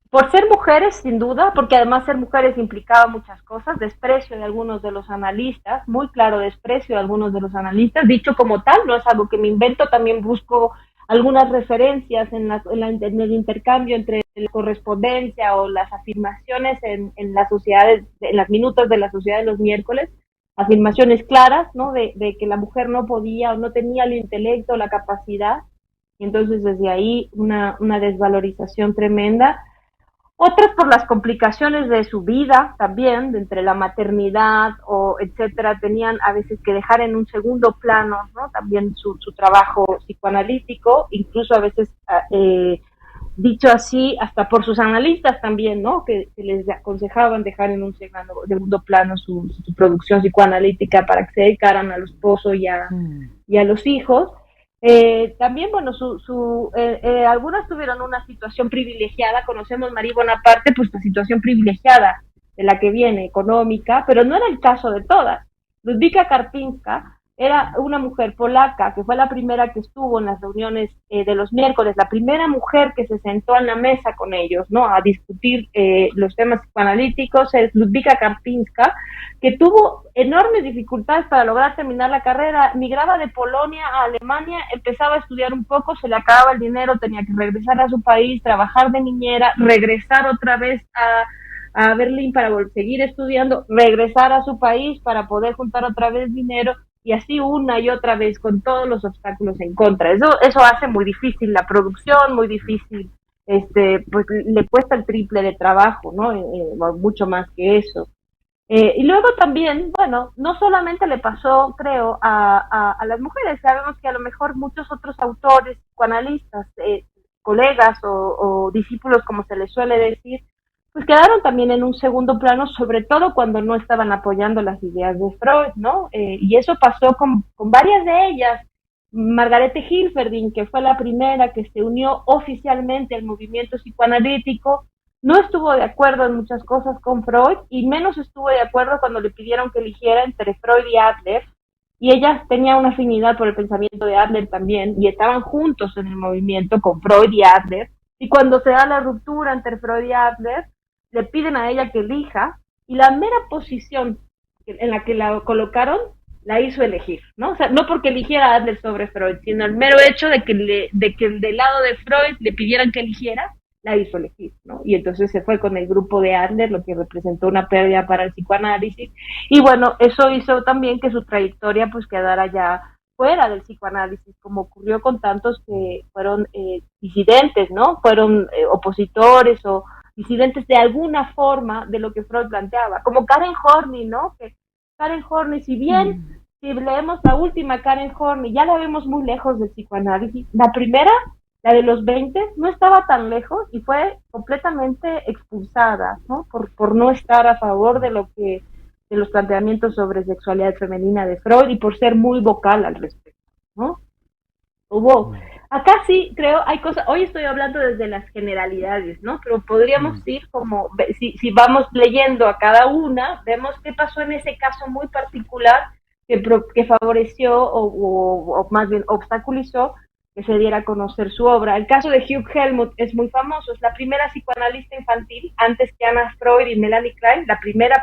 Por ser mujeres, sin duda, porque además ser mujeres implicaba muchas cosas, desprecio de algunos de los analistas, muy claro desprecio de algunos de los analistas, dicho como tal, no es algo que me invento, también busco algunas referencias en el intercambio entre la correspondencia o las afirmaciones en las sociedades, en las minutas de la Sociedad de los Miércoles, afirmaciones claras, ¿no? De que la mujer no podía o no tenía el intelecto, la capacidad, y entonces desde ahí una desvalorización tremenda. Otras por las complicaciones de su vida también, de entre la maternidad o etcétera, tenían a veces que dejar en un segundo plano, ¿no? También su trabajo psicoanalítico, incluso a veces, dicho así, hasta por sus analistas también, ¿no? Que les aconsejaban dejar en un segundo plano su producción psicoanalítica para que se dedicaran al esposo y a los hijos. También, bueno, algunas tuvieron una situación privilegiada, conocemos Marie Bonaparte, pues la situación privilegiada de la que viene, económica, pero no era el caso de todas. Ludwika Karpinska era una mujer polaca que fue la primera que estuvo en las reuniones de los miércoles, la primera mujer que se sentó en la mesa con ellos, ¿no? A discutir los temas psicoanalíticos. Es Ludwika Karpinska, que tuvo enormes dificultades para lograr terminar la carrera, migraba de Polonia a Alemania, empezaba a estudiar un poco, se le acababa el dinero, tenía que regresar a su país, trabajar de niñera, regresar otra vez a Berlín para seguir estudiando, regresar a su país para poder juntar otra vez dinero, y así una y otra vez con todos los obstáculos en contra. Eso hace muy difícil la producción, muy difícil, pues le cuesta el triple de trabajo, ¿no? Mucho más que eso. Y luego también, bueno, no solamente le pasó, creo, a las mujeres, sabemos que a lo mejor muchos otros autores, psicoanalistas, colegas o discípulos, como se les suele decir, pues quedaron también en un segundo plano, sobre todo cuando no estaban apoyando las ideas de Freud, ¿no? Y eso pasó con varias de ellas. Margarete Hilferding, que fue la primera que se unió oficialmente al movimiento psicoanalítico, no estuvo de acuerdo en muchas cosas con Freud, y menos estuvo de acuerdo cuando le pidieron que eligiera entre Freud y Adler, y ella tenía una afinidad por el pensamiento de Adler también, y estaban juntos en el movimiento con Freud y Adler, y cuando se da la ruptura entre Freud y Adler, le piden a ella que elija, y la mera posición en la que la colocaron la hizo elegir, ¿no? O sea, no porque eligiera a Adler sobre Freud, sino el mero hecho de que del lado de Freud le pidieran que eligiera, la hizo elegir, ¿no? Y entonces se fue con el grupo de Adler, lo que representó una pérdida para el psicoanálisis, y bueno, eso hizo también que su trayectoria pues quedara ya fuera del psicoanálisis, como ocurrió con tantos que fueron disidentes, ¿no? Fueron opositores o disidentes de alguna forma de lo que Freud planteaba, como Karen Horney, ¿no? Que Karen Horney, si bien, si leemos la última Karen Horney, ya la vemos muy lejos del psicoanálisis, la primera, la de los 20, no estaba tan lejos y fue completamente expulsada, ¿no? Por no estar a favor de los planteamientos sobre sexualidad femenina de Freud y por ser muy vocal al respecto, ¿no? Acá sí, creo, hay cosas, hoy estoy hablando desde las generalidades, ¿no? Pero podríamos ir como, si vamos leyendo a cada una, vemos qué pasó en ese caso muy particular que favoreció o más bien obstaculizó que se diera a conocer su obra. El caso de Hugh Helmut es muy famoso, es la primera psicoanalista infantil, antes que Anna Freud y Melanie Klein, la primera.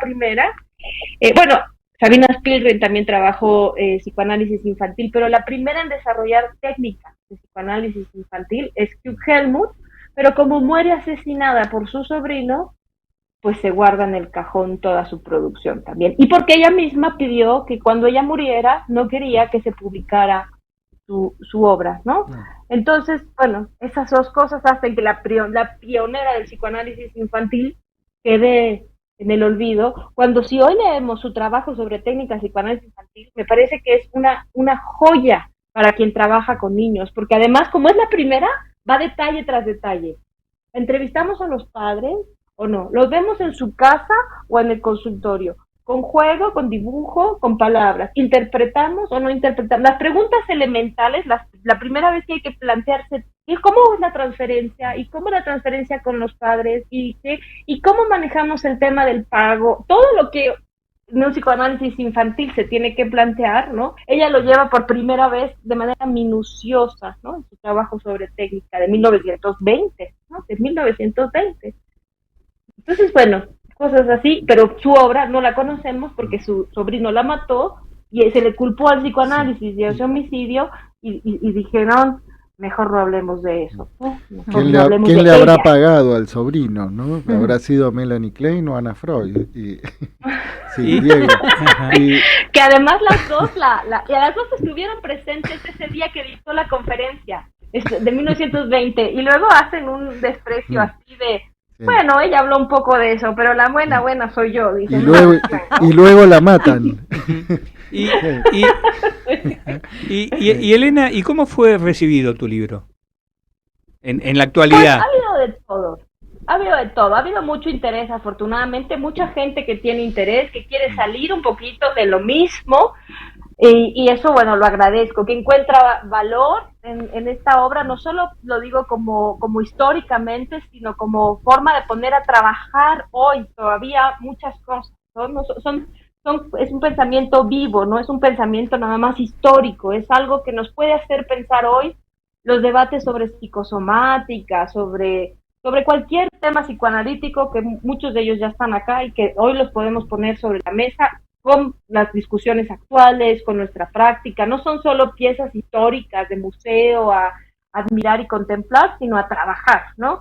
Bueno, Sabina Spielrein también trabajó psicoanálisis infantil, pero la primera en desarrollar técnicas de psicoanálisis infantil es Hugh Helmut, pero como muere asesinada por su sobrino, pues se guarda en el cajón toda su producción también. Y porque ella misma pidió que cuando ella muriera, no quería que se publicara su obra, ¿no? Entonces, bueno, esas dos cosas hacen que la pionera del psicoanálisis infantil quede en el olvido, cuando si hoy leemos su trabajo sobre técnicas de psicoanálisis infantil, me parece que es una joya para quien trabaja con niños, porque además, como es la primera, va detalle tras detalle. Entrevistamos a los padres o no, los vemos en su casa o en el consultorio, con juego, con dibujo, con palabras, interpretamos o no interpretamos. Las preguntas elementales, la primera vez que hay que plantearse ¿y cómo es la transferencia? ¿Y cómo la transferencia con los padres? ¿Y cómo manejamos el tema del pago? Todo lo que en un psicoanálisis infantil se tiene que plantear, ¿no? Ella lo lleva por primera vez de manera minuciosa, ¿no? En su trabajo sobre técnica de 1920, ¿no? De 1920. Entonces, bueno, cosas así, pero su obra no la conocemos porque su sobrino la mató y se le culpó al psicoanálisis de ese homicidio y dijeron, mejor no hablemos de eso. ¿Quién le habrá pagado al sobrino, no? ¿Habrá sido Melanie Klein o Anna Freud? Sí, Diego. Que además las dos estuvieron presentes ese día que dictó la conferencia de 1920 y luego hacen un desprecio así de bueno, ella habló un poco de eso, pero la buena soy yo, dice. Y luego la matan. Y Elena, ¿y cómo fue recibido tu libro en la actualidad? Pues, ha habido de todo, ha habido mucho interés, afortunadamente, mucha gente que tiene interés, que quiere salir un poquito de lo mismo, y eso, bueno, lo agradezco, que encuentra valor en esta obra, no solo lo digo como históricamente, sino como forma de poner a trabajar hoy todavía muchas cosas, es un pensamiento vivo, no es un pensamiento nada más histórico, es algo que nos puede hacer pensar hoy los debates sobre psicosomática, sobre cualquier tema psicoanalítico, que muchos de ellos ya están acá y que hoy los podemos poner sobre la mesa con las discusiones actuales, con nuestra práctica. No son solo piezas históricas de museo a admirar y contemplar, sino a trabajar, ¿no?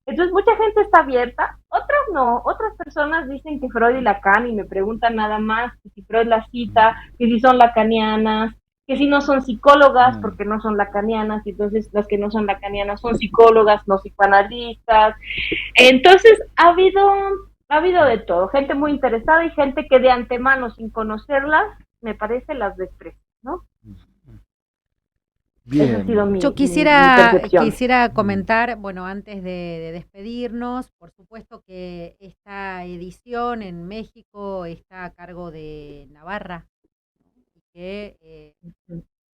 Entonces mucha gente está abierta, otras no, otras personas dicen que Freud y Lacan y me preguntan nada más que si Freud las cita, que si son lacanianas, que si no son psicólogas porque no son lacanianas, y entonces las que no son lacanianas son psicólogas, no psicoanalistas. Entonces ha habido de todo, gente muy interesada y gente que de antemano sin conocerlas, me parece, las desprecia, ¿no? Esa ha Bien. sido Yo mi percepción. quisiera comentar, bueno, antes de despedirnos, por supuesto que esta edición en México está a cargo de Navarra, y que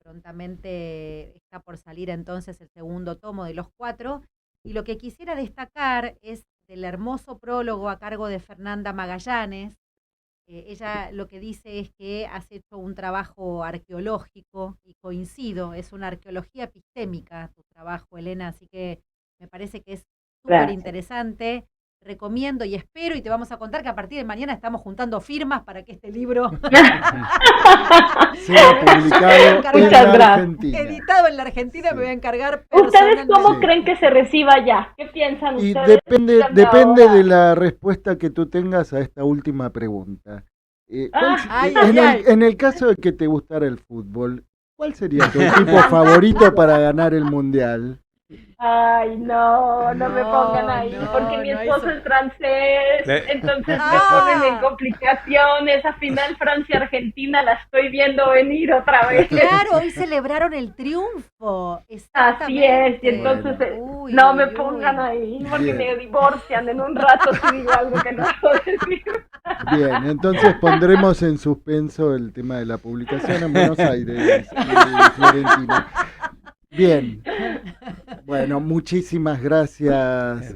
prontamente está por salir entonces el segundo tomo de los 4. Y lo que quisiera destacar es del hermoso prólogo a cargo de Fernanda Magallanes. Ella lo que dice es que has hecho un trabajo arqueológico y coincido, es una arqueología epistémica tu trabajo, Elena, así que me parece que es súper Gracias. interesante. Recomiendo y espero, y te vamos a contar que a partir de mañana estamos juntando firmas para que este libro Sea publicado en Muchas la gracias. Argentina. editado en la Argentina, Sí. me voy a encargar ¿Ustedes personalmente. cómo Sí. creen que se reciba ya? ¿Qué piensan Y ustedes? Díganme depende ahora. de la respuesta que tú tengas a esta última pregunta. Ay, ay, ay. En el caso de que te gustara el fútbol, ¿cuál sería tu equipo favorito para ganar el mundial? Ay, no me No, pongan ahí, no, porque mi no, esposo eso- es francés, Le- entonces me Ah. ponen en complicaciones. Esa final Francia-Argentina la estoy viendo venir otra vez. Claro, hoy celebraron el triunfo. Así es, y entonces Uy, no me uy, pongan uy. ahí, porque Bien. me divorcian en un rato si digo algo que no puedo decir. Bien, entonces pondremos en suspenso el tema de la publicación en Buenos Aires, Florentina. Bien, bueno, muchísimas gracias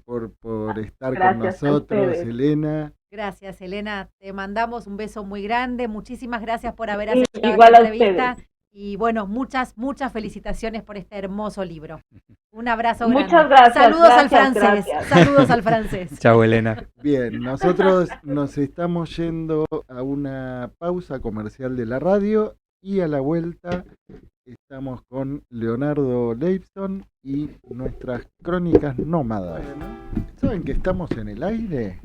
por estar Gracias con a nosotros, ustedes. Elena. Gracias, Elena. Te mandamos un beso muy grande. Muchísimas gracias por haber aceptado Igual esta a entrevista. ustedes. Y bueno, muchas felicitaciones por este hermoso libro. Un abrazo grande. Muchas gracias. Saludos al gracias, francés. gracias. Saludos al francés. Chao, Elena. Bien, nosotros nos estamos yendo a una pausa comercial de la radio y a la vuelta estamos con Leonardo Leibson y nuestras crónicas nómadas. ¿Saben que estamos en el aire?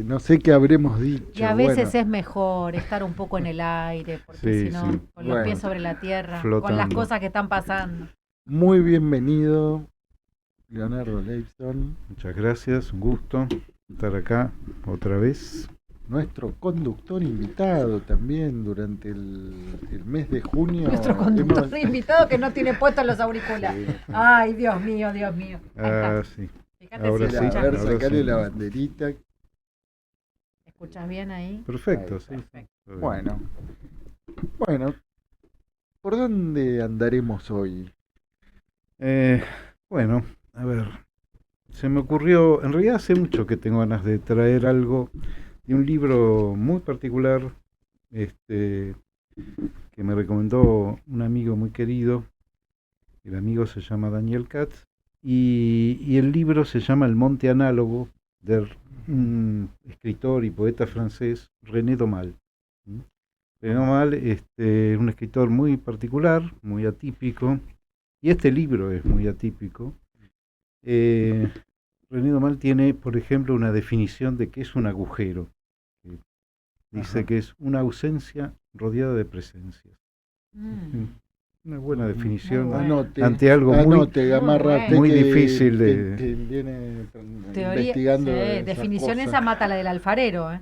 No sé qué habremos dicho. Y a veces bueno, es mejor estar un poco en el aire, porque Sí, si no, sí. con los Bueno. pies sobre la tierra, con Flotando. las cosas que están pasando. muy bienvenido, Leonardo Leibson, Muchas gracias, un gusto estar acá otra vez. nuestro conductor invitado también durante el mes de junio. Nuestro conductor Hemos- invitado que no tiene puestos los auriculares. Sí. Ay, Dios mío, Dios mío. Ahí está. Ah, sí. Fíjate ahora si sí, A escuchas. ver, ahora sacale sí. la banderita. ¿Escuchas bien ahí? Perfecto, Ahí, sí. Perfecto. Bueno, ¿por dónde andaremos hoy? Bueno, a ver, se me ocurrió, en realidad hace mucho que tengo ganas de traer algo de un libro muy particular, que me recomendó un amigo muy querido. El amigo se llama Daniel Katz y el libro se llama El Monte Análogo, de un escritor y poeta francés, René Daumal. René Daumal, un escritor muy particular, muy atípico, y este libro es muy atípico. René Daumal tiene, por ejemplo, una definición de qué es un agujero. Dice Ajá. que es una ausencia rodeada de presencias. Mm. Una buena definición Muy bueno. Anote, ante algo muy, anote, amarrate muy que- difícil de- que viene Teoría, investigando sí, esas definición cosas. esa mata la del alfarero, ¿eh?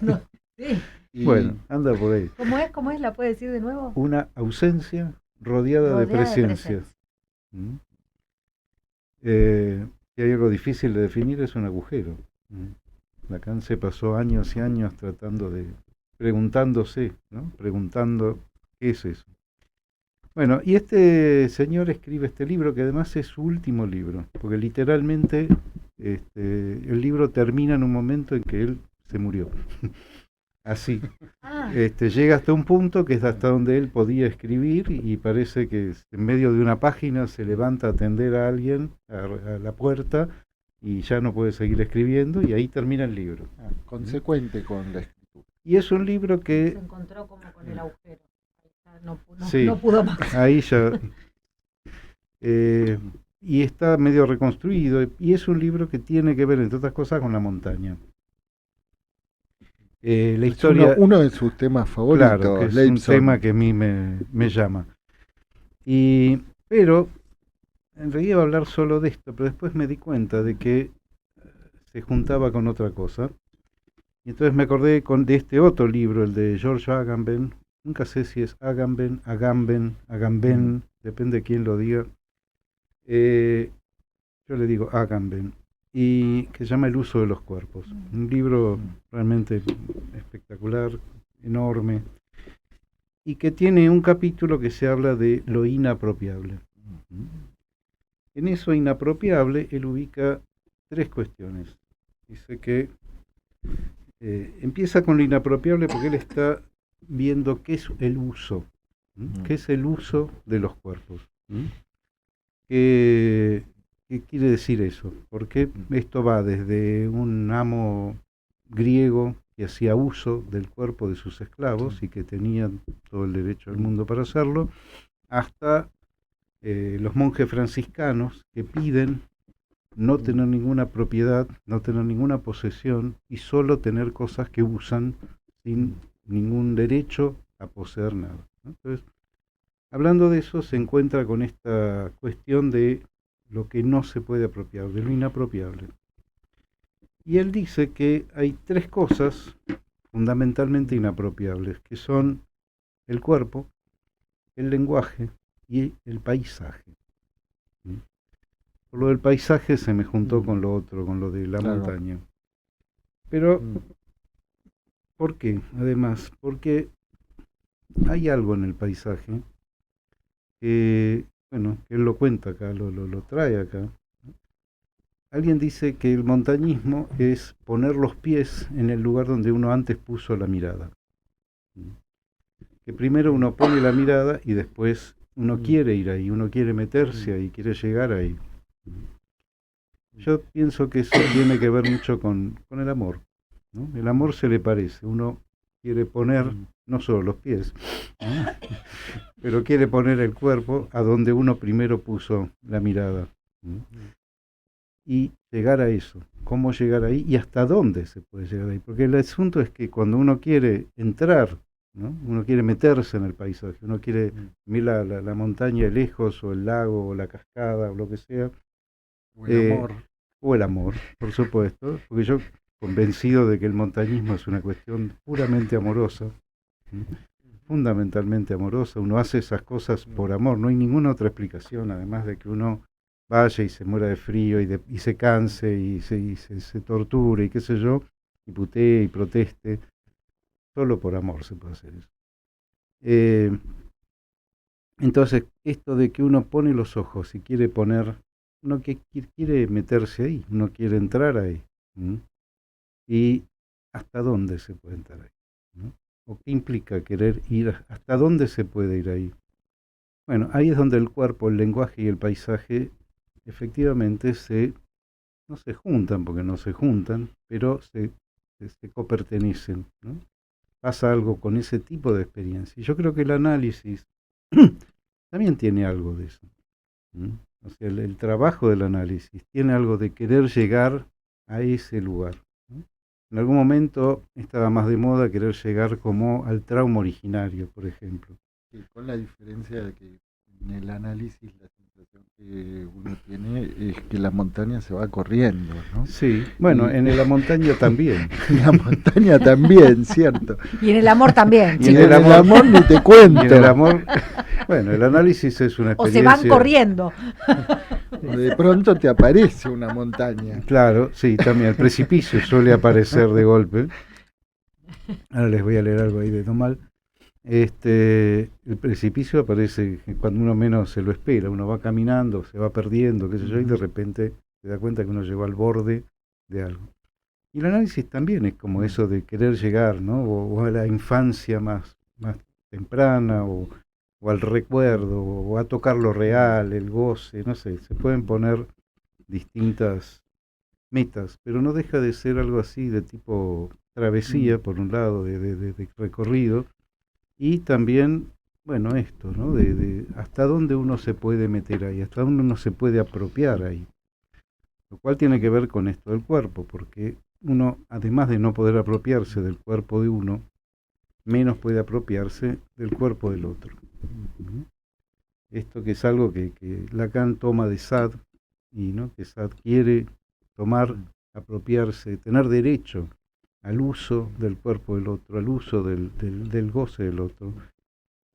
No, sí. Y- bueno, anda por ahí. ¿Cómo es? ¿Cómo es? ¿La puede decir de nuevo? Una ausencia rodeada de Rodeada de presencias. ¿Mm? Si hay algo difícil de definir es un agujero. Lacan se pasó años y años preguntándose, ¿no? Preguntando qué es eso. Bueno, y este señor escribe este libro, que además es su último libro, porque literalmente el libro termina en un momento en que él se murió. Así. Ah, Llega hasta un punto que es hasta donde él podía escribir y parece que en medio de una página se levanta a atender a alguien a la puerta y ya no puede seguir escribiendo y ahí termina el libro. consecuente con la escritura. Y es un libro se que encontró como con el agujero. Ahí está, no Sí. pudo más. ahí ya y está medio reconstruido, y es un libro que tiene que ver, entre otras cosas, con la montaña. La Es historia, uno de sus temas favoritos, claro, que es un Leibson. tema que a mí me llama. Pero en realidad iba a hablar solo de esto, pero después me di cuenta de que se juntaba con otra cosa. Y entonces me acordé de este otro libro, el de George Agamben. Nunca sé si es Agamben, Agamben, depende de quién lo diga. Yo le digo Agamben, y que se llama El uso de los cuerpos. Un libro realmente espectacular, enorme, y que tiene un capítulo que se habla de lo inapropiable. En eso inapropiable él ubica 3 cuestiones. Dice que empieza con lo inapropiable porque él está viendo qué es el uso, qué es el uso de los cuerpos. ¿Qué quiere decir eso? Porque esto va desde un amo griego que hacía uso del cuerpo de sus esclavos y que tenían todo el derecho del mundo para hacerlo, hasta los monjes franciscanos que piden no tener ninguna propiedad, no tener ninguna posesión y solo tener cosas que usan sin ningún derecho a poseer nada, ¿no? Entonces, hablando de eso, se encuentra con esta cuestión de lo que no se puede apropiar, de lo inapropiable. Y él dice que hay 3 cosas fundamentalmente inapropiables, que son el cuerpo, el lenguaje y el paisaje. Por lo del paisaje se me juntó con lo otro, con lo de la montaña. Pero, ¿por qué? Además, porque hay algo en el paisaje que, bueno, que él lo cuenta acá, lo trae acá. Alguien dice que el montañismo es poner los pies en el lugar donde uno antes puso la mirada. Que primero uno pone la mirada y después uno quiere ir ahí, uno quiere meterse ahí, quiere llegar ahí. Yo pienso que eso tiene que ver mucho con el amor, ¿no? El amor se le parece, uno quiere poner no solo los pies, ¿no? Pero quiere poner el cuerpo a donde uno primero puso la mirada, ¿no? Y llegar a eso, cómo llegar ahí y hasta dónde se puede llegar ahí, porque el asunto es que cuando uno quiere entrar, ¿no? Uno quiere meterse en el paisaje, uno quiere mirar la montaña de lejos o el lago o la cascada o lo que sea, o el amor, por supuesto, porque yo convencido de que el montañismo es una cuestión puramente amorosa, fundamentalmente amorosa. Uno hace esas cosas por amor, no hay ninguna otra explicación, además de que uno vaya y se muera de frío y se canse y se torture y qué sé yo, y putee y proteste. Solo por amor se puede hacer eso. Entonces, esto de que uno pone los ojos y quiere poner, uno que quiere meterse ahí, uno quiere entrar ahí. ¿Y hasta dónde se puede entrar ahí? ¿No? ¿O qué implica querer ir? ¿Hasta dónde se puede ir ahí? Bueno, ahí es donde el cuerpo, el lenguaje y el paisaje efectivamente no se juntan, porque no se juntan, pero se copertenecen, ¿no? Pasa algo con ese tipo de experiencia. Y yo creo que el análisis también tiene algo de eso. O sea, el trabajo del análisis tiene algo de querer llegar a ese lugar, ¿no? En algún momento estaba más de moda querer llegar como al trauma originario, por ejemplo. Sí, con la diferencia de que en el análisis la sensación que uno tiene es que la montaña se va corriendo, ¿no? Sí, bueno, en la montaña también. En la montaña también, cierto. Y en el amor también. Y en el amor ni te cuento. Y en el amor, bueno, el análisis es una O experiencia. se van corriendo. De pronto te aparece una montaña. Claro, sí, también el precipicio suele aparecer de golpe. Ahora les voy a leer algo ahí de Domal. El precipicio aparece cuando uno menos se lo espera, uno va caminando, se va perdiendo, qué sé yo, y de repente se da cuenta que uno llegó al borde de algo. Y el análisis también es como eso de querer llegar, ¿no? O a la infancia más temprana, o al recuerdo, o a tocar lo real, el goce, no sé, se pueden poner distintas metas, pero no deja de ser algo así de tipo travesía, por un lado, de recorrido, y también bueno, esto, ¿no? De hasta dónde uno se puede meter ahí, hasta dónde uno se puede apropiar ahí. Lo cual tiene que ver con esto del cuerpo, porque uno, además de no poder apropiarse del cuerpo de uno, menos puede apropiarse del cuerpo del otro. Esto que es algo que Lacan toma de Sade, y ¿no? Que Sade quiere tomar, apropiarse, tener derecho al uso del cuerpo del otro, al uso del goce del otro.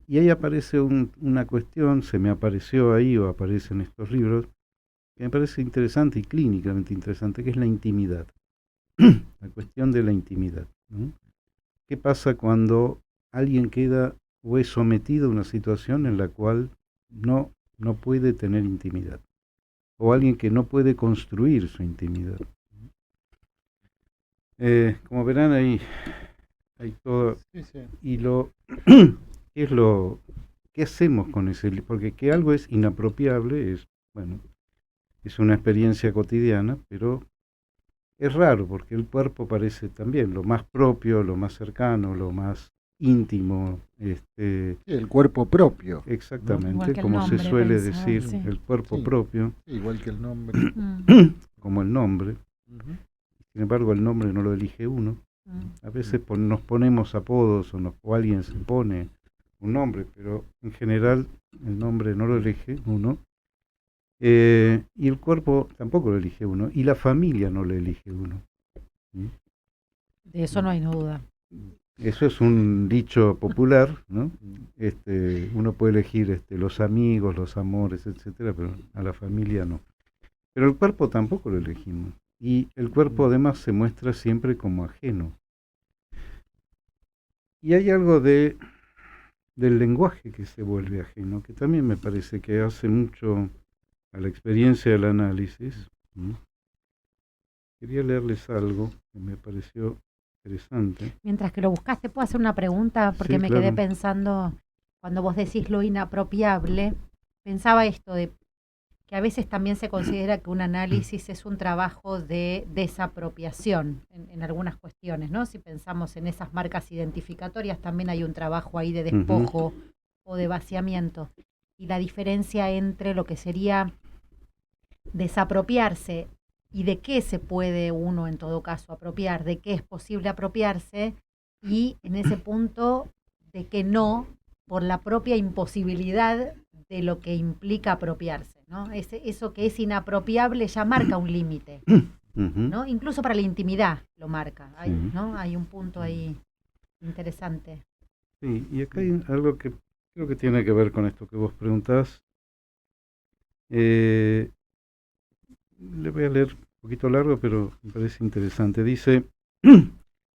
Y ahí aparece una cuestión, se me apareció ahí o aparece en estos libros, que me parece interesante y clínicamente interesante, que es la intimidad. La cuestión de la intimidad, ¿no? ¿Qué pasa cuando alguien queda o es sometido a una situación en la cual no puede tener intimidad? O alguien que no puede construir su intimidad. Como verán, hay todo. Sí. Y ¿qué hacemos con ese? Porque que algo es inapropiable es, bueno, es una experiencia cotidiana, pero es raro porque el cuerpo parece también lo más propio, lo más cercano, lo más íntimo. El cuerpo propio. Exactamente, como se suele decir, sí. el cuerpo Sí. propio, Igual que el nombre. como el nombre. Sin embargo, el nombre no lo elige uno. A veces nos ponemos apodos o alguien se pone un nombre, pero en general el nombre no lo elige uno. Y el cuerpo tampoco lo elige uno. Y la familia no lo elige uno. De eso no hay duda. Eso es un dicho popular, ¿no? Uno puede elegir los amigos, los amores, etcétera, pero a la familia no. Pero el cuerpo tampoco lo elegimos. Y el cuerpo además se muestra siempre como ajeno. Y hay algo del lenguaje que se vuelve ajeno, que también me parece que hace mucho a la experiencia del análisis. Quería leerles algo que me pareció interesante. Mientras que lo buscaste, ¿puedo hacer una pregunta? Porque Sí, me claro. quedé pensando, cuando vos decís lo inapropiable, pensaba esto de que a veces también se considera que un análisis es un trabajo de desapropiación en algunas cuestiones, ¿no? Si pensamos en esas marcas identificatorias, también hay un trabajo ahí de despojo o de vaciamiento. Y la diferencia entre lo que sería desapropiarse y de qué se puede uno en todo caso apropiar, de qué es posible apropiarse, y en ese punto de que no, por la propia imposibilidad de lo que implica apropiarse, ¿no? Eso que es inapropiable ya marca un límite, ¿no? Incluso para la intimidad lo marca, ¿no? Hay un punto ahí interesante. Sí, y acá hay algo que creo que tiene que ver con esto que vos preguntás. Le voy a leer un poquito largo, pero me parece interesante. Dice,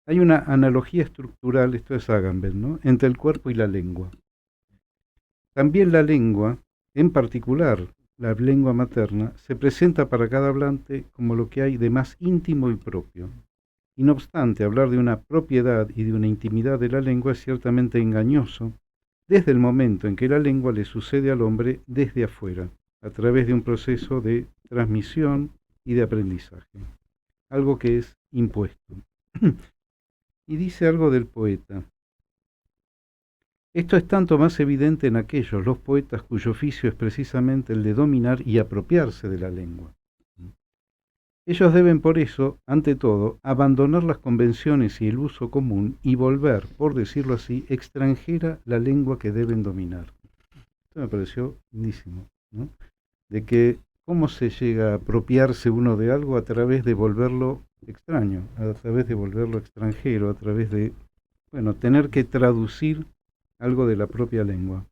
hay una analogía estructural, esto es Agamben, ¿no?, entre el cuerpo y la lengua. También la lengua, en particular la lengua materna, se presenta para cada hablante como lo que hay de más íntimo y propio. Y no obstante, hablar de una propiedad y de una intimidad de la lengua es ciertamente engañoso desde el momento en que la lengua le sucede al hombre desde afuera, a través de un proceso de transmisión y de aprendizaje, algo que es impuesto. Y dice algo del poeta. Esto es tanto más evidente en aquellos, los poetas, cuyo oficio es precisamente el de dominar y apropiarse de la lengua. Ellos deben por eso, ante todo, abandonar las convenciones y el uso común y volver, por decirlo así, extranjera la lengua que deben dominar. Esto me pareció lindísimo, ¿no? De que cómo se llega a apropiarse uno de algo a través de volverlo extraño, a través de volverlo extranjero, a través de, bueno, tener que traducir algo de la propia lengua.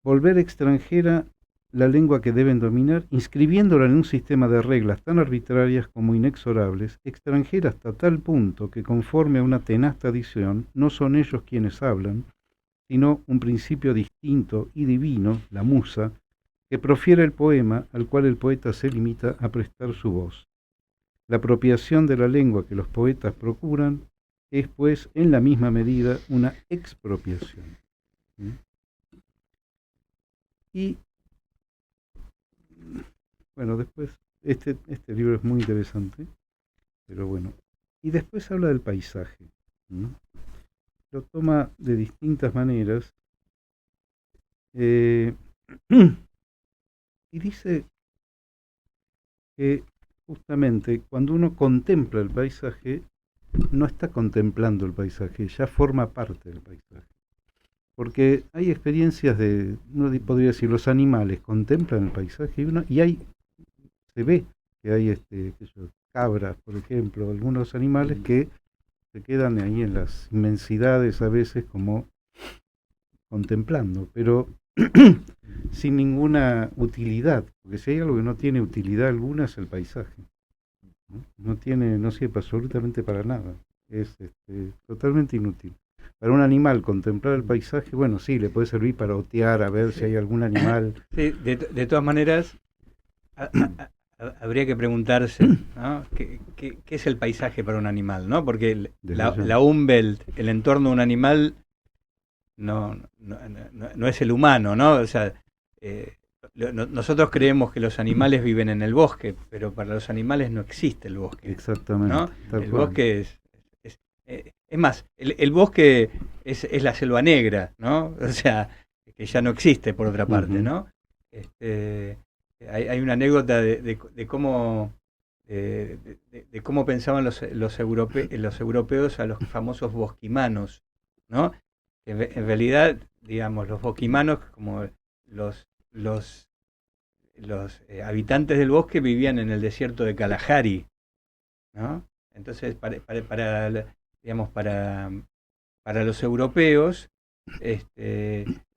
Volver extranjera la lengua que deben dominar, inscribiéndola en un sistema de reglas tan arbitrarias como inexorables, extranjera hasta tal punto que, conforme a una tenaz tradición, no son ellos quienes hablan, sino un principio distinto y divino, la musa, que profiere el poema al cual el poeta se limita a prestar su voz. La apropiación de la lengua que los poetas procuran es, pues, en la misma medida una expropiación. Y, bueno, después, este libro es muy interesante, pero bueno. Y después habla del paisaje. Lo toma de distintas maneras Eh, y dice que justamente cuando uno contempla el paisaje, no está contemplando el paisaje, ya forma parte del paisaje. Porque hay experiencias de, uno podría decir, los animales contemplan el paisaje se ve que hay cabras, por ejemplo, algunos animales que se quedan ahí en las inmensidades a veces como contemplando, pero sin ninguna utilidad, porque si hay algo que no tiene utilidad alguna es el paisaje. No sirve absolutamente para nada, es totalmente inútil. Para un animal contemplar el paisaje, bueno, sí, le puede servir para otear, a ver si hay algún animal. Sí, de todas maneras, habría que preguntarse, ¿no? ¿Qué es el paisaje para un animal? ¿No? Porque la Umwelt, el entorno de un animal, no es el humano, ¿no? O sea, nosotros creemos que los animales viven en el bosque, pero para los animales no existe el bosque. Exactamente. ¿No? El bosque es más, el bosque es la selva negra, ¿no? O sea, que ya no existe por otra parte, ¿no? Hay una anécdota de cómo pensaban los europeos a los famosos bosquimanos, ¿no? En realidad, digamos, los bosquimanos, como los habitantes del bosque, vivían en el desierto de Kalahari, ¿no? Entonces, para los europeos,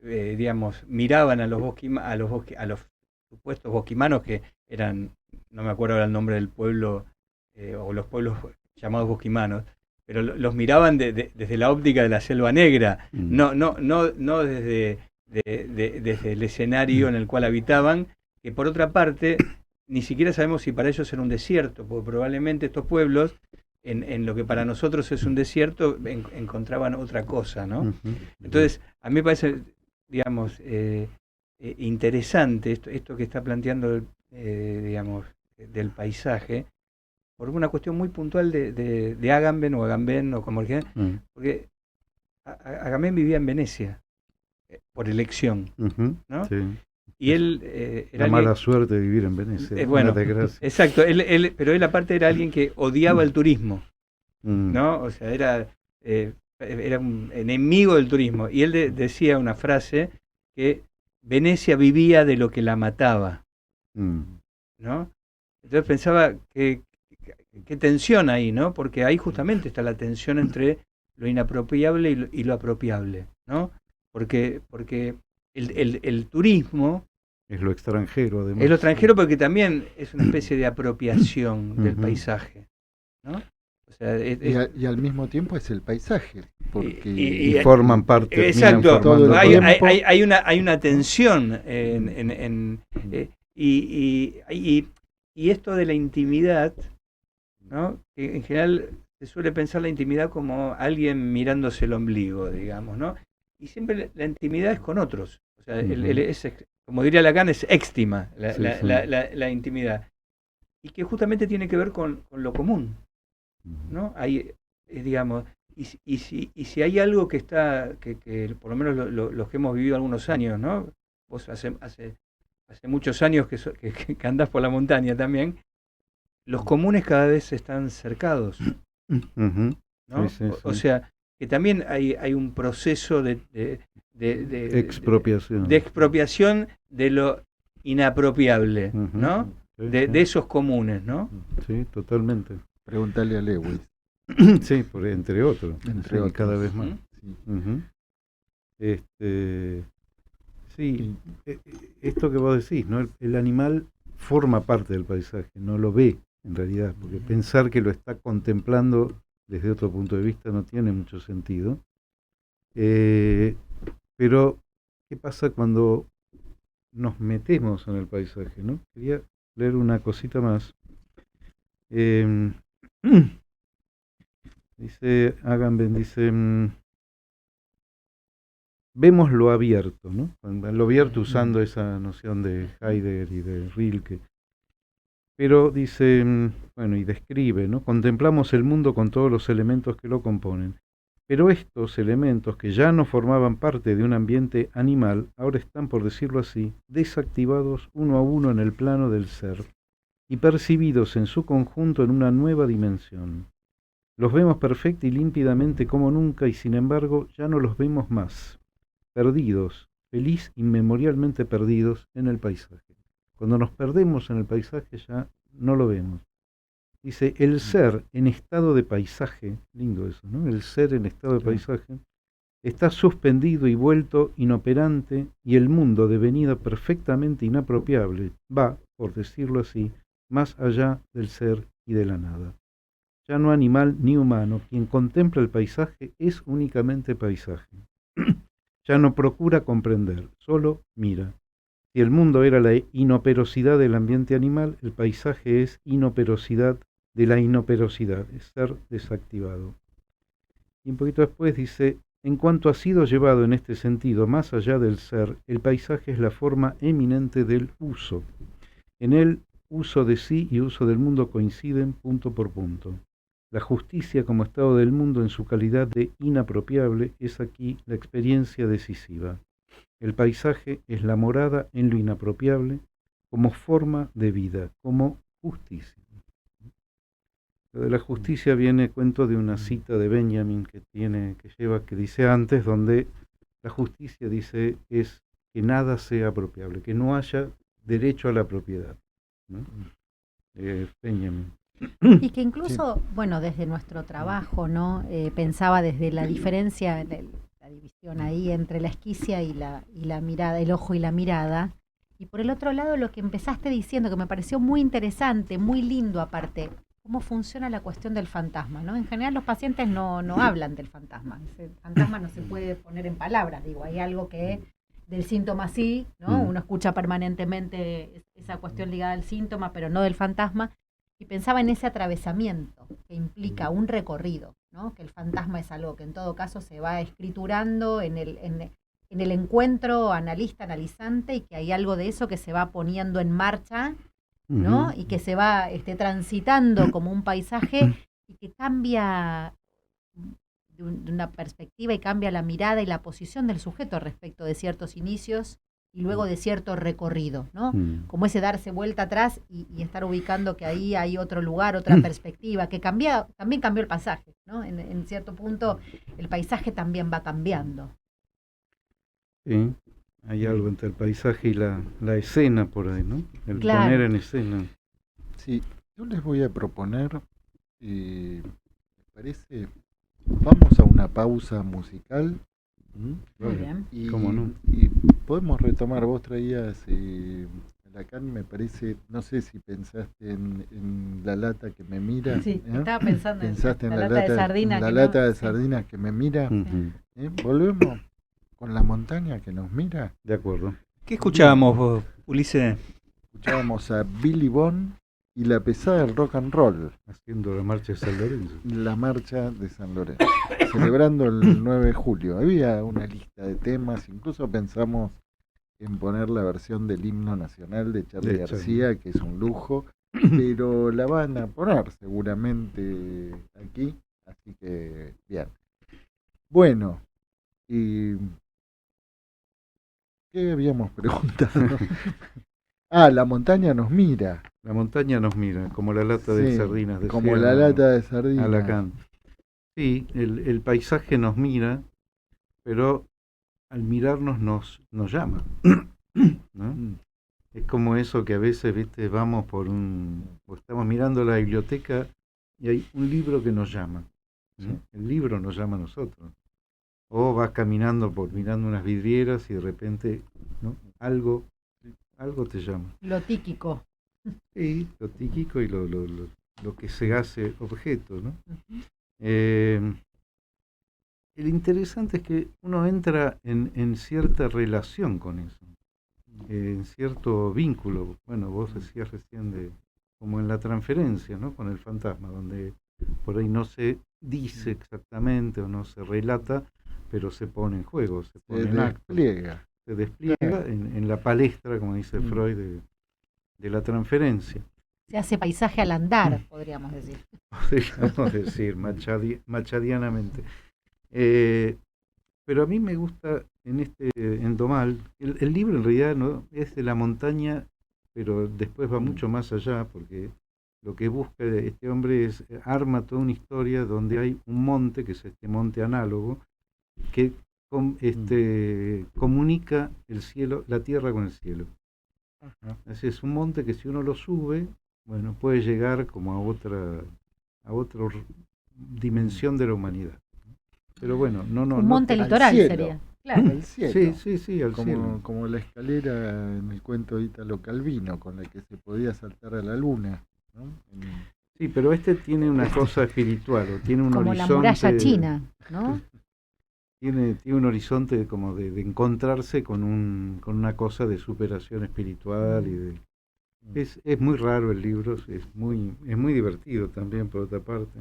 digamos, miraban a los supuestos bosquimanos, que eran, no me acuerdo ahora el nombre del pueblo, o los pueblos llamados bosquimanos, pero los miraban desde la óptica de la selva negra, no desde el escenario en el cual habitaban, que por otra parte ni siquiera sabemos si para ellos era un desierto, porque probablemente estos pueblos, en lo que para nosotros es un desierto, encontraban otra cosa, ¿no? Entonces, a mí me parece, digamos, interesante esto que está planteando, digamos, del paisaje, por una cuestión muy puntual de Agamben o como el que, porque Agamben vivía en Venecia, por elección, ¿no? Sí. Y él era la mala suerte de vivir en Venecia. Bueno, exacto, pero él aparte era alguien que odiaba el turismo, ¿no? O sea, era un enemigo del turismo. Y él decía una frase que Venecia vivía de lo que la mataba, ¿no? Entonces pensaba qué tensión ahí, ¿no? Porque ahí justamente está la tensión entre lo inapropiable y lo apropiable, ¿no? Porque el turismo es lo extranjero, además. Es lo extranjero, porque también es una especie de apropiación del paisaje, ¿no? O sea, y al mismo tiempo es el paisaje, porque y forman parte. Exacto. Todo hay una tensión y esto de la intimidad, ¿no? Que en general se suele pensar la intimidad como alguien mirándose el ombligo, digamos, ¿no? Y siempre la intimidad es con otros. O sea, como diría Lacan, es éxtima la intimidad. Y que justamente tiene que ver con lo común, ¿no? Hay, digamos, y si hay algo que está, que por lo menos los que hemos vivido algunos años, ¿no? Vos hace muchos años que andás por la montaña también, los comunes cada vez están cercados, ¿no? O sea, que también hay un proceso de expropiación de lo inapropiable, ¿no? De esos comunes, ¿no? Sí, totalmente. Pregúntale a Lewis. Sí, entre otros. Entre otros. Cada vez más. Sí, esto que vos decís, ¿no? El animal forma parte del paisaje, no lo ve en realidad, porque pensar que lo está contemplando desde otro punto de vista no tiene mucho sentido. Pero, ¿qué pasa cuando nos metemos en el paisaje, ¿no? Quería leer una cosita más. Dice Agamben, vemos lo abierto, ¿no? Lo abierto usando esa noción de Heidegger y de Rilke. Pero dice, bueno, y describe, ¿no? Contemplamos el mundo con todos los elementos que lo componen, Pero estos elementos que ya no formaban parte de un ambiente animal, ahora están, por decirlo así, desactivados uno a uno en el plano del ser y percibidos en su conjunto en una nueva dimensión. Los vemos perfecta y límpidamente como nunca y sin embargo ya no los vemos más, perdidos, feliz inmemorialmente perdidos en el paisaje. Cuando nos perdemos en el paisaje ya no lo vemos. Dice, el ser en estado de paisaje, lindo eso, ¿no? El ser en estado de paisaje, está suspendido y vuelto inoperante y el mundo devenido perfectamente inapropiable va, por decirlo así, más allá del ser y de la nada. Ya no animal ni humano, quien contempla el paisaje es únicamente paisaje. Ya no procura comprender, solo mira. Si el mundo era la inoperosidad del ambiente animal, el paisaje es inoperosidad de la inoperosidad, es ser desactivado. Y un poquito después dice, en cuanto ha sido llevado en este sentido más allá del ser, el paisaje es la forma eminente del uso. En él, uso de sí y uso del mundo coinciden punto por punto. La justicia como estado del mundo en su calidad de inapropiable es aquí la experiencia decisiva. El paisaje es la morada en lo inapropiable como forma de vida, como justicia. Lo de la justicia viene cuento de una cita de Benjamin que dice antes, donde la justicia dice es que nada sea apropiable, que no haya derecho a la propiedad, ¿no? Benjamin. Y que incluso, bueno, desde nuestro trabajo, ¿no? Pensaba desde la diferencia, la división ahí entre la esquicia y la mirada, el ojo y la mirada. Y por el otro lado, lo que empezaste diciendo, que me pareció muy interesante, muy lindo aparte, cómo funciona la cuestión del fantasma, ¿no? En general los pacientes no hablan del fantasma. El fantasma no se puede poner en palabras, digo, hay algo que del síntoma sí, ¿no? Uno escucha permanentemente esa cuestión ligada al síntoma, pero no del fantasma. Y pensaba en ese atravesamiento que implica un recorrido, ¿no? Que el fantasma es algo que en todo caso se va escriturando en el encuentro analista-analizante y que hay algo de eso que se va poniendo en marcha, ¿no? Y que se va transitando como un paisaje y que cambia de una perspectiva y cambia la mirada y la posición del sujeto respecto de ciertos inicios y luego de cierto recorrido, ¿no? Como ese darse vuelta atrás y estar ubicando que ahí hay otro lugar, otra perspectiva, que también cambió el paisaje, ¿no? En cierto punto el paisaje también va cambiando. Sí, hay algo entre el paisaje y la escena por ahí, ¿no? El Claro. poner en escena. Sí, yo les voy a proponer, ¿les parece? Vamos a una pausa musical. Muy bien. Y, ¿Cómo no? y podemos retomar, vos traías Lacan, me parece, no sé si pensaste en la lata que me mira. Sí, ¿eh? estaba pensando ¿Pensaste en la lata de sardinas. la que lata no- de sí. sardinas que me mira? Ujú. Volvemos con la montaña que nos mira. De acuerdo. ¿Qué escuchábamos vos, Ulises? Escuchábamos a Billy Bond y la pesada del rock and roll, Haciendo la marcha de San Lorenzo. la marcha de San Lorenzo, celebrando el 9 de julio. Había una lista de temas, incluso pensamos en poner la versión del himno nacional de Charly De Charly. García, que es un lujo, pero la van a poner seguramente aquí, así que bien. Bueno, y ¿qué habíamos preguntado? La montaña nos mira. La montaña nos mira, como la lata de Sí, sardinas. decía como la lata de sardinas. Lacan. Sí, el paisaje nos mira, pero al mirarnos nos llama, ¿no? Es como eso que a veces, viste, vamos o estamos mirando la biblioteca y hay un libro que nos llama, ¿no? Sí. El libro nos llama a nosotros. O vas caminando mirando unas vidrieras y de repente, ¿no? Algo te llama. Lo tíquico. Sí, lo tíquico y lo que se hace objeto, ¿no? Ujú. El interesante es que uno entra en cierta relación con eso, en cierto vínculo. Bueno, vos decías recién como en la transferencia, ¿no? Con el fantasma, donde por ahí no se dice exactamente o no se relata, pero se pone en juego, se pone en acto, Despliega. se despliega en la palestra, como dice Freud, de la transferencia. Se hace paisaje al andar, podríamos decir. Podríamos decir machadianamente. Pero a mí me gusta en Domal, el libro en realidad no es de la montaña, pero después va mucho más allá, porque lo que busca este hombre es, arma toda una historia donde hay un monte, que es este monte análogo, que comunica el cielo, la tierra con el cielo. Así es un monte que si uno lo sube, bueno, puede llegar como a otra dimensión de la humanidad. Pero bueno, no. Un monte al litoral cielo. sería. Claro. Al cielo. Sí, al cielo. Como la escalera en el cuento de Italo Calvino, con la que se podía saltar a la luna, ¿no? Sí, pero este tiene una cosa espiritual, o tiene un Como horizonte. la muralla china, ¿no? Tiene un horizonte como de encontrarse con una cosa de superación espiritual es muy raro el libro, es muy divertido también por otra parte.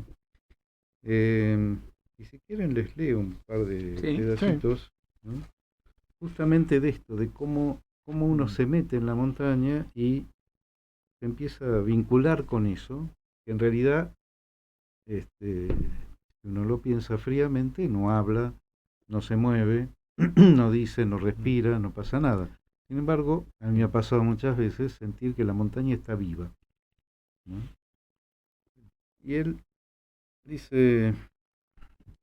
Y si quieren les leo un par de pedacitos, ¿no? Justamente de esto, de cómo uno se mete en la montaña y se empieza a vincular con eso, que en realidad, si uno lo piensa fríamente, no habla, no se mueve, no dice, no respira, no pasa nada. Sin embargo, a mí me ha pasado muchas veces sentir que la montaña está viva, ¿no? Y él dice: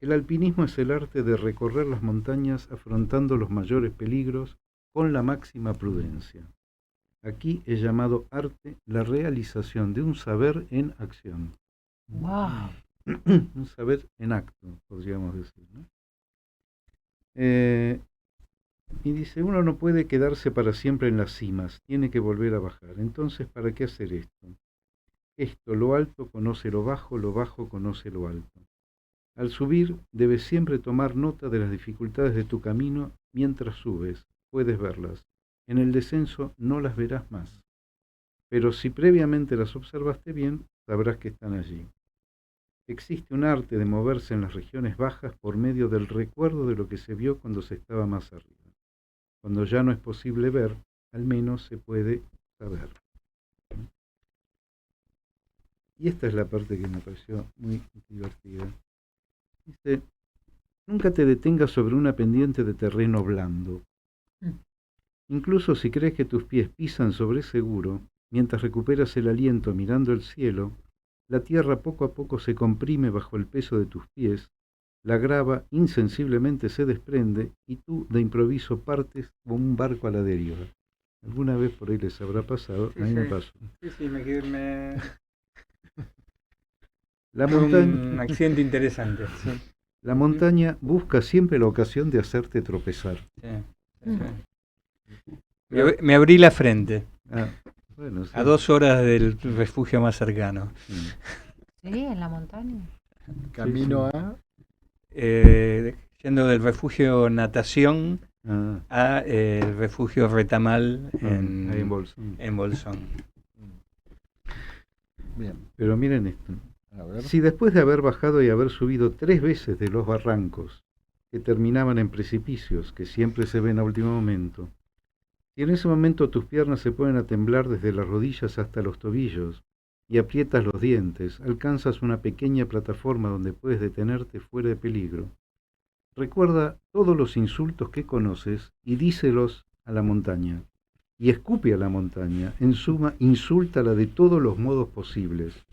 el alpinismo es el arte de recorrer las montañas afrontando los mayores peligros con la máxima prudencia. Aquí es llamado arte la realización de un saber en acción. Wow. Un saber en acto, podríamos decir, ¿no? Y dice, uno no puede quedarse para siempre en las cimas, tiene que volver a bajar. Entonces, ¿para qué hacer esto? Lo alto conoce lo bajo conoce lo alto. Al subir, debes siempre tomar nota de las dificultades de tu camino mientras subes, puedes verlas. En el descenso no las verás más. Pero si previamente las observaste bien, sabrás que están allí. Existe un arte de moverse en las regiones bajas por medio del recuerdo de lo que se vio cuando se estaba más arriba. Cuando ya no es posible ver, al menos se puede saber. Y esta es la parte que me pareció muy divertida. Dice, nunca te detengas sobre una pendiente de terreno blando. Incluso si crees que tus pies pisan sobre seguro, mientras recuperas el aliento mirando el cielo, la tierra poco a poco se comprime bajo el peso de tus pies, la grava insensiblemente se desprende y tú de improviso partes como un barco a la deriva. ¿Alguna vez por ahí les habrá pasado? Sí, a mí me pasó. Sí, me quedé... La Fue montaña, un accidente interesante. Sí. la montaña busca siempre la ocasión de hacerte tropezar. Me abrí la frente. Bueno, sí. A 2 horas del refugio más cercano. Sí. Sí, en la montaña. Camino a... Yendo del refugio Natación Ah, a el refugio Retamal ahí en Bolsón. en Bolsón. Bien, Pero miren esto. a ver. Si después de haber bajado y haber subido 3 veces de los barrancos, que terminaban en precipicios, que siempre se ven a último momento, si en ese momento tus piernas se ponen a temblar desde las rodillas hasta los tobillos, y aprietas los dientes, alcanzas una pequeña plataforma donde puedes detenerte fuera de peligro. Recuerda todos los insultos que conoces y díselos a la montaña. Y escupe a la montaña, en suma, insúltala de todos los modos posibles.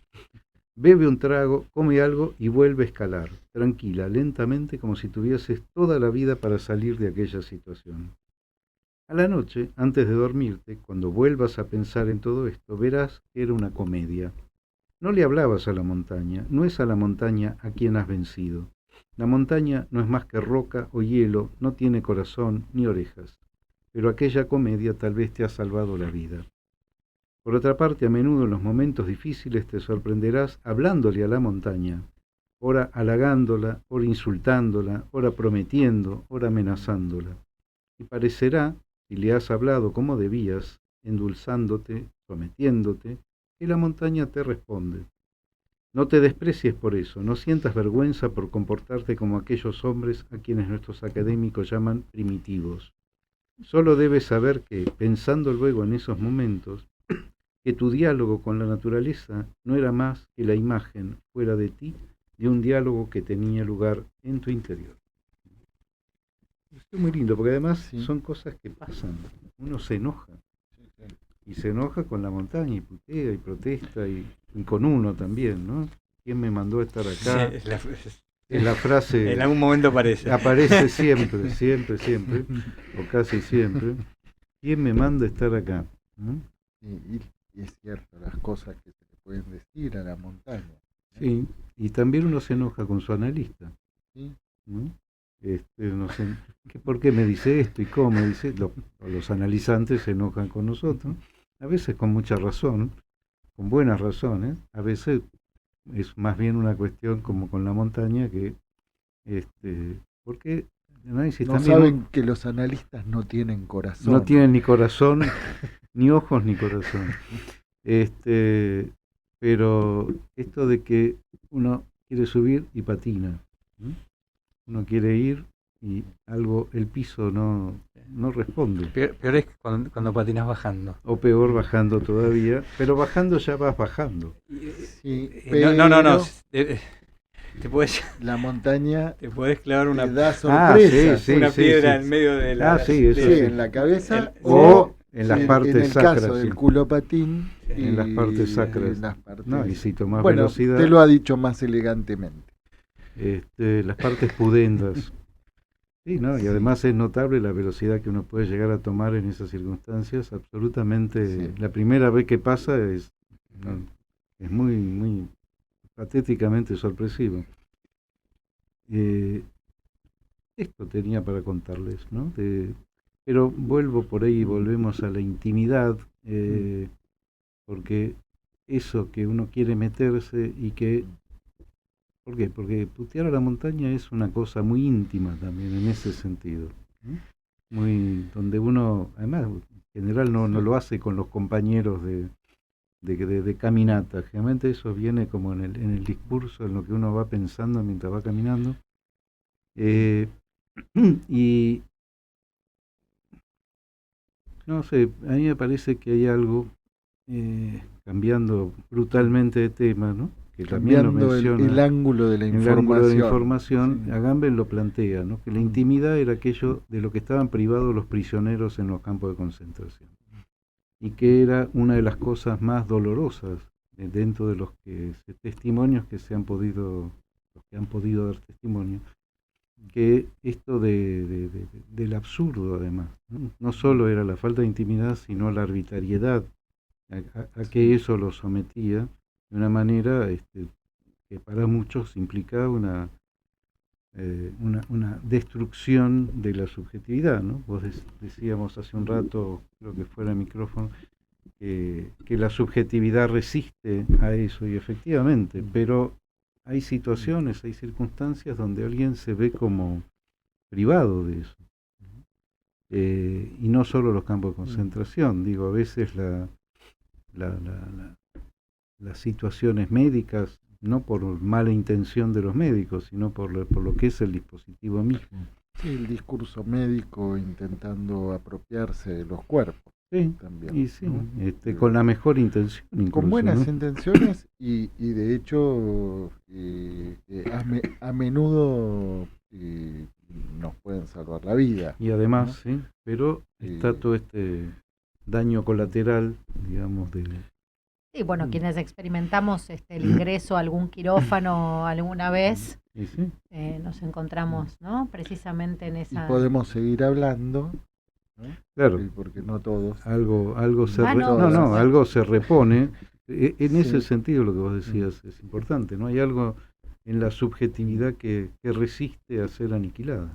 Bebe un trago, come algo y vuelve a escalar, tranquila, lentamente, como si tuvieses toda la vida para salir de aquella situación. A la noche, antes de dormirte, cuando vuelvas a pensar en todo esto, verás que era una comedia. No le hablabas a la montaña, no es a la montaña a quien has vencido. La montaña no es más que roca o hielo, no tiene corazón ni orejas, pero aquella comedia tal vez te ha salvado la vida. Por otra parte, a menudo en los momentos difíciles te sorprenderás hablándole a la montaña, ora halagándola, ora insultándola, ora prometiendo, ora amenazándola. Y parecerá, si le has hablado como debías, endulzándote, sometiéndote, que la montaña te responde. No te desprecies por eso, no sientas vergüenza por comportarte como aquellos hombres a quienes nuestros académicos llaman primitivos. Solo debes saber que, pensando luego en esos momentos, que tu diálogo con la naturaleza no era más que la imagen fuera de ti de un diálogo que tenía lugar en tu interior. es muy lindo, porque además Sí. son cosas que pasan. Uno se enoja. Y se enoja con la montaña, y putea, y protesta, y con uno también, ¿no? ¿Quién me mandó a estar acá? Es la frase... En algún momento aparece. Aparece siempre, siempre, siempre, o casi siempre. ¿Quién me manda a estar acá? ¿no? Y es cierto, las cosas que se le pueden decir a la montaña. Sí, y también uno se enoja con su analista. Sí. ¿no? No sé, ¿por qué me dice esto y cómo me dice? Los analizantes se enojan con nosotros, a veces con mucha razón, con buenas razones, a veces es más bien una cuestión como con la montaña que, porque el análisis No también saben que los analistas no tienen corazón. no tienen ni corazón, ni ojos ni corazón. Pero esto de que uno quiere subir y patina, ¿no? Uno quiere ir y el piso no responde. Peor es cuando patinas bajando. O peor, bajando todavía. Pero bajando ya vas bajando. Sí, No. Te puedes, la montaña te puedes clavar te da sorpresas. una piedra en medio de la... sí, eso Sí, sí. en la cabeza O en las partes en el sacras. caso sí. del culopatín. En las partes sacras. En las partes, No, y si tomás bueno, velocidad. te lo ha dicho más elegantemente. Las partes pudendas. Sí, ¿no? Y además es notable la velocidad que uno puede llegar a tomar en esas circunstancias. Absolutamente. Sí. La primera vez que pasa es muy, muy patéticamente sorpresivo. Esto tenía para contarles, ¿no? Pero vuelvo por ahí, volvemos a la intimidad, porque eso que uno quiere meterse y que... ¿Por qué? Porque putear a la montaña es una cosa muy íntima también en ese sentido. Muy, donde uno, además, en general no lo hace con los compañeros de caminata. Generalmente eso viene como en el discurso, en lo que uno va pensando mientras va caminando. Y no sé, a mí me parece que hay algo, cambiando brutalmente de tema, ¿no? Que también lo Cambiando menciona, el ángulo de la el información. ángulo de la información, Sí. Agamben lo plantea, ¿no? Que la intimidad era aquello de lo que estaban privados los prisioneros en los campos de concentración. Y que era una de las cosas más dolorosas dentro de los testimonios que han podido dar testimonio, que esto del absurdo, además, no solo era la falta de intimidad, sino la arbitrariedad a que eso lo sometía de una manera que para muchos implicaba una destrucción de la subjetividad, ¿no? Vos decíamos hace un rato, creo que fuera el micrófono, que la subjetividad resiste a eso, y efectivamente, pero hay situaciones, hay circunstancias donde alguien se ve como privado de eso. Y no solo los campos de concentración, digo, a veces las situaciones médicas, no por mala intención de los médicos, sino por lo que es el dispositivo mismo. Sí, el discurso médico intentando apropiarse de los cuerpos. Sí, también, y sí, ¿no? Con la mejor intención, incluso, con buenas ¿no? intenciones y de hecho a menudo nos pueden salvar la vida. Y además, ¿no? sí, pero está todo este daño colateral, digamos, Sí, bueno, quienes experimentamos el ingreso a algún quirófano alguna vez, y sí. nos encontramos, ¿no? Precisamente en esa... Y podemos seguir hablando, ¿no? Claro. Porque no todos. Algo se no. algo se repone. En Sí. ese sentido lo que vos decías es importante, ¿no? Hay algo en la subjetividad que resiste a ser aniquilada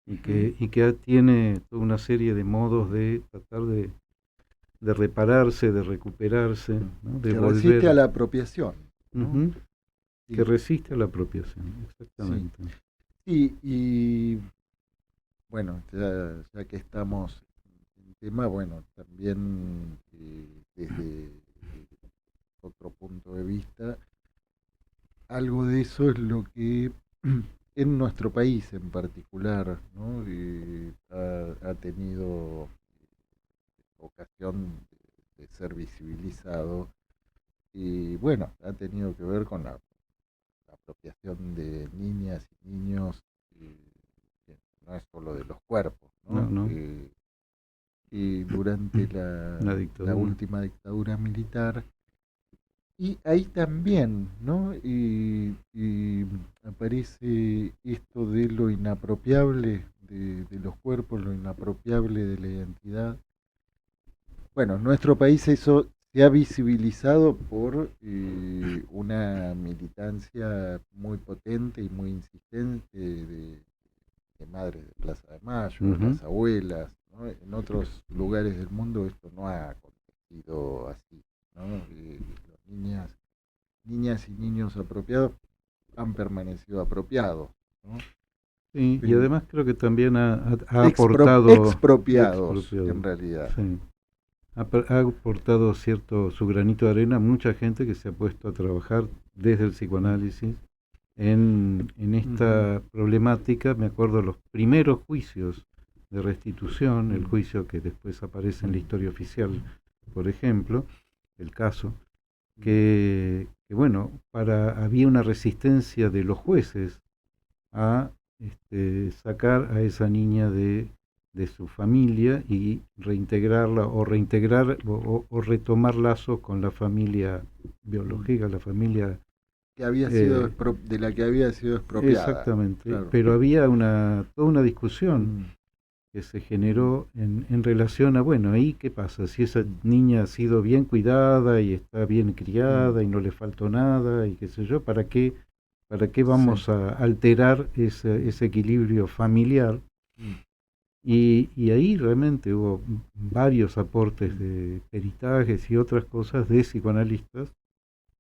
y que tiene toda una serie de modos de tratar de repararse, de recuperarse, ¿no? De Que volver resiste a la apropiación, ¿no? Ujú. Sí. Que resiste a la apropiación, exactamente. Y bueno, ya que estamos en tema, bueno, también desde otro punto de vista, algo de eso es lo que en nuestro país en particular, ¿no? Ha tenido ocasión de ser visibilizado y bueno, ha tenido que ver con la apropiación de niñas y niños que no es solo de los cuerpos, ¿no? No. Y durante la última dictadura militar. Y ahí también, ¿no? Y aparece esto de lo inapropiable de los cuerpos, lo inapropiable de la identidad. Bueno, en nuestro país eso se ha visibilizado por una militancia muy potente y muy insistente de madres de Plaza de Mayo, de las abuelas, ¿no? En otros lugares del mundo esto no ha acontecido así, ¿no? Los niñas y niños apropiados han permanecido apropiados, ¿no? Sí, y además creo que también ha aportado... Expropiados, en realidad. Sí. Ha aportado su granito de arena a mucha gente que se ha puesto a trabajar desde el psicoanálisis en esta problemática. Me acuerdo los primeros juicios de restitución, el juicio que después aparece en la historia oficial, por ejemplo, el caso, que bueno, había una resistencia de los jueces a sacar a esa niña de su familia y reintegrarla o retomar lazos con la familia biológica, la familia que había sido de la que había sido expropiada. Exactamente, claro. Pero había toda una discusión que se generó en relación a, bueno, ahí qué pasa, si esa niña ha sido bien cuidada y está bien criada y no le faltó nada y qué sé yo, ¿para qué vamos a alterar ese equilibrio familiar? Y ahí realmente hubo varios aportes de peritajes y otras cosas de psicoanalistas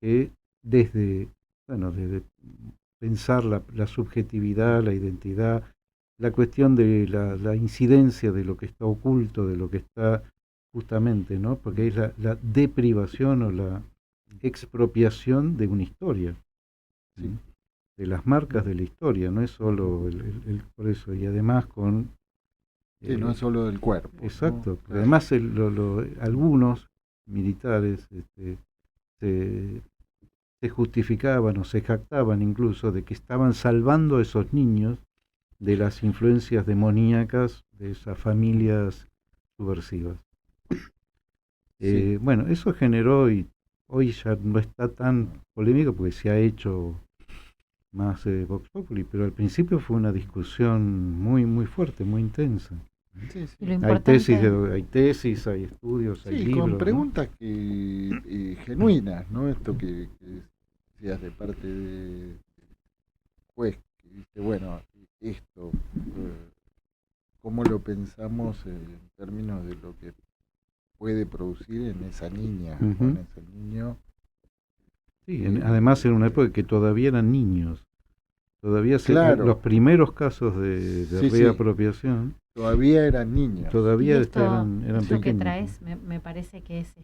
que desde pensar la subjetividad, la identidad, la cuestión de la incidencia de lo que está oculto, de lo que está justamente, ¿no? Porque es la deprivación o la expropiación de una historia, ¿sí? De las marcas de la historia, no es solo por eso, y además con... no es solo del cuerpo. Exacto, ¿no? Claro. Además algunos militares se justificaban o se jactaban incluso de que estaban salvando a esos niños de las influencias demoníacas de esas familias subversivas. Bueno, eso generó, y hoy ya no está tan polémico porque se ha hecho más Vox Populi, pero al principio fue una discusión muy, muy fuerte, muy intensa. Sí. Hay tesis, hay estudios, hay libros. Con preguntas genuinas, ¿no? Esto que decías de parte de juez, que dice, bueno, esto, ¿cómo lo pensamos en términos de lo que puede producir en esa niña, ¿no? En ese niño? Sí, además en una época que todavía eran niños. Todavía los primeros casos de reapropiación. Todavía eran niños. Todavía eran esto pequeños. Que traes me parece que es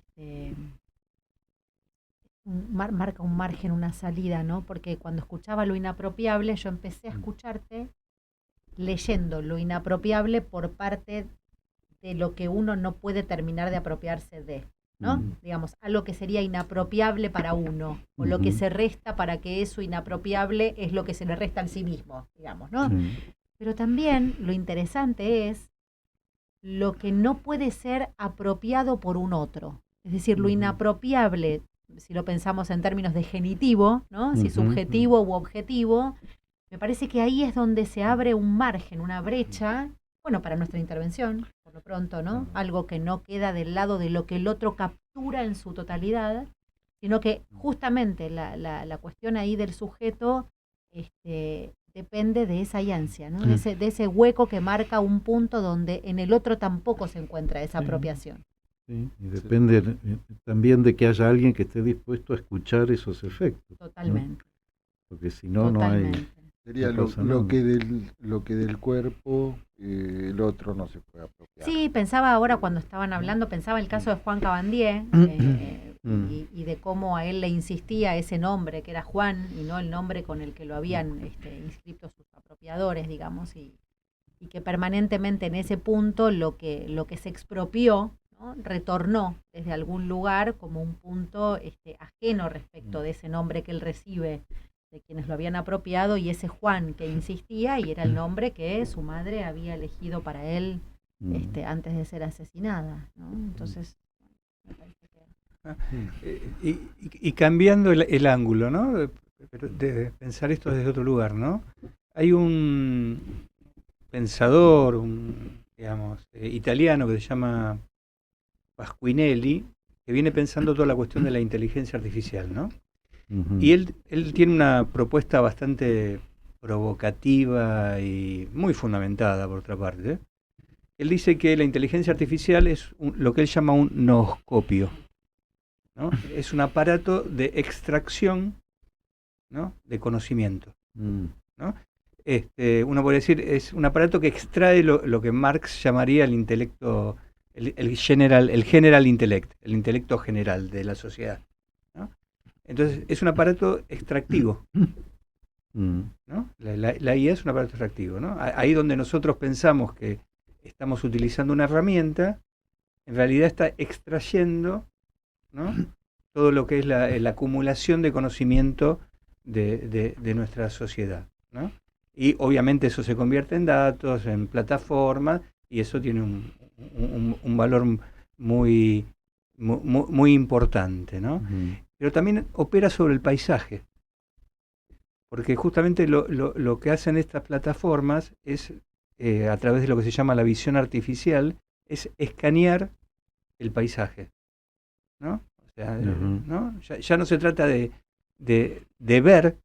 marca un margen, una salida, ¿no? Porque cuando escuchaba lo inapropiable, yo empecé a escucharte leyendo lo inapropiable por parte de lo que uno no puede terminar de apropiarse de, ¿no? Digamos, algo que sería inapropiable para uno, o lo que se resta para que eso inapropiable es lo que se le resta en sí mismo, digamos, ¿no? Pero también lo interesante es lo que no puede ser apropiado por un otro. Es decir, lo inapropiable, si lo pensamos en términos de genitivo, ¿no? Si subjetivo u objetivo, me parece que ahí es donde se abre un margen, una brecha, bueno, para nuestra intervención, por lo pronto, ¿no? Algo que no queda del lado de lo que el otro captura en su totalidad, sino que justamente la cuestión ahí del sujeto depende de esa ansia, ¿no? De ese hueco que marca un punto donde en el otro tampoco se encuentra esa apropiación. Sí, y depende también de que haya alguien que esté dispuesto a escuchar esos efectos. Totalmente. ¿No? Porque si no, no hay... Sería lo que del cuerpo el otro no se puede apropiar. Sí, pensaba ahora cuando estaban hablando, pensaba el caso de Juan Cabandier y de cómo a él le insistía ese nombre, que era Juan, y no el nombre con el que lo habían inscrito sus apropiadores, digamos, y que permanentemente en ese punto lo que se expropió, ¿no? Retornó desde algún lugar como un punto ajeno respecto de ese nombre que él recibe quienes lo habían apropiado, y ese Juan que insistía, y era el nombre que su madre había elegido para él antes de ser asesinada, ¿no? Entonces, me parece que... Y cambiando el ángulo, ¿no? De pensar esto desde otro lugar, ¿no? Hay un pensador, digamos, italiano que se llama Pasquinelli, que viene pensando toda la cuestión de la inteligencia artificial, ¿no? Y él tiene una propuesta bastante provocativa y muy fundamentada, por otra parte. Él dice que la inteligencia artificial es lo que él llama un nooscopio, ¿no? Es un aparato de extracción, ¿no?, de conocimiento, ¿no? Uno puede decir, es un aparato que extrae lo que Marx llamaría el intelecto, el general intellect, el intelecto general de la sociedad, ¿no? Entonces, es un aparato extractivo, ¿no? La IA es un aparato extractivo, ¿no? Ahí donde nosotros pensamos que estamos utilizando una herramienta, en realidad está extrayendo, ¿no?, todo lo que es la acumulación de conocimiento de nuestra sociedad, ¿no? Y obviamente eso se convierte en datos, en plataformas, y eso tiene un valor muy importante, ¿no? Pero también opera sobre el paisaje, porque justamente lo que hacen estas plataformas es, a través de lo que se llama la visión artificial, es escanear el paisaje, ¿no? O sea, ¿no? Ya no se trata de ver,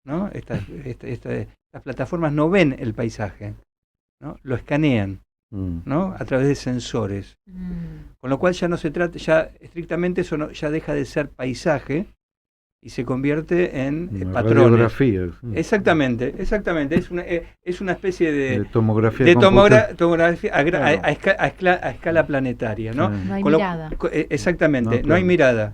¿no? Estas plataformas no ven el paisaje, ¿no? Lo escanean, ¿no?, a través de sensores. Con lo cual ya no se trata, ya estrictamente eso ya deja de ser paisaje y se convierte en patrones. Radiografía. Exactamente. Es una especie de tomografía. Tomografía a escala planetaria, ¿no? No hay mirada. Exactamente, No, claro.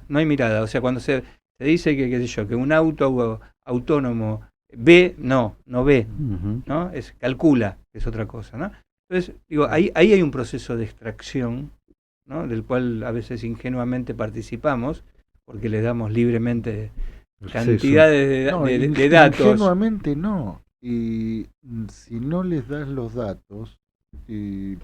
No hay mirada. O sea, cuando se dice que, qué sé yo, que un auto autónomo ve, no ve, ¿no? Calcula, es otra cosa, ¿no? Entonces, digo, ahí hay un proceso de extracción, ¿no?, del cual a veces ingenuamente participamos, porque le damos libremente cantidades de datos. Ingenuamente no. Y si no les das los datos, y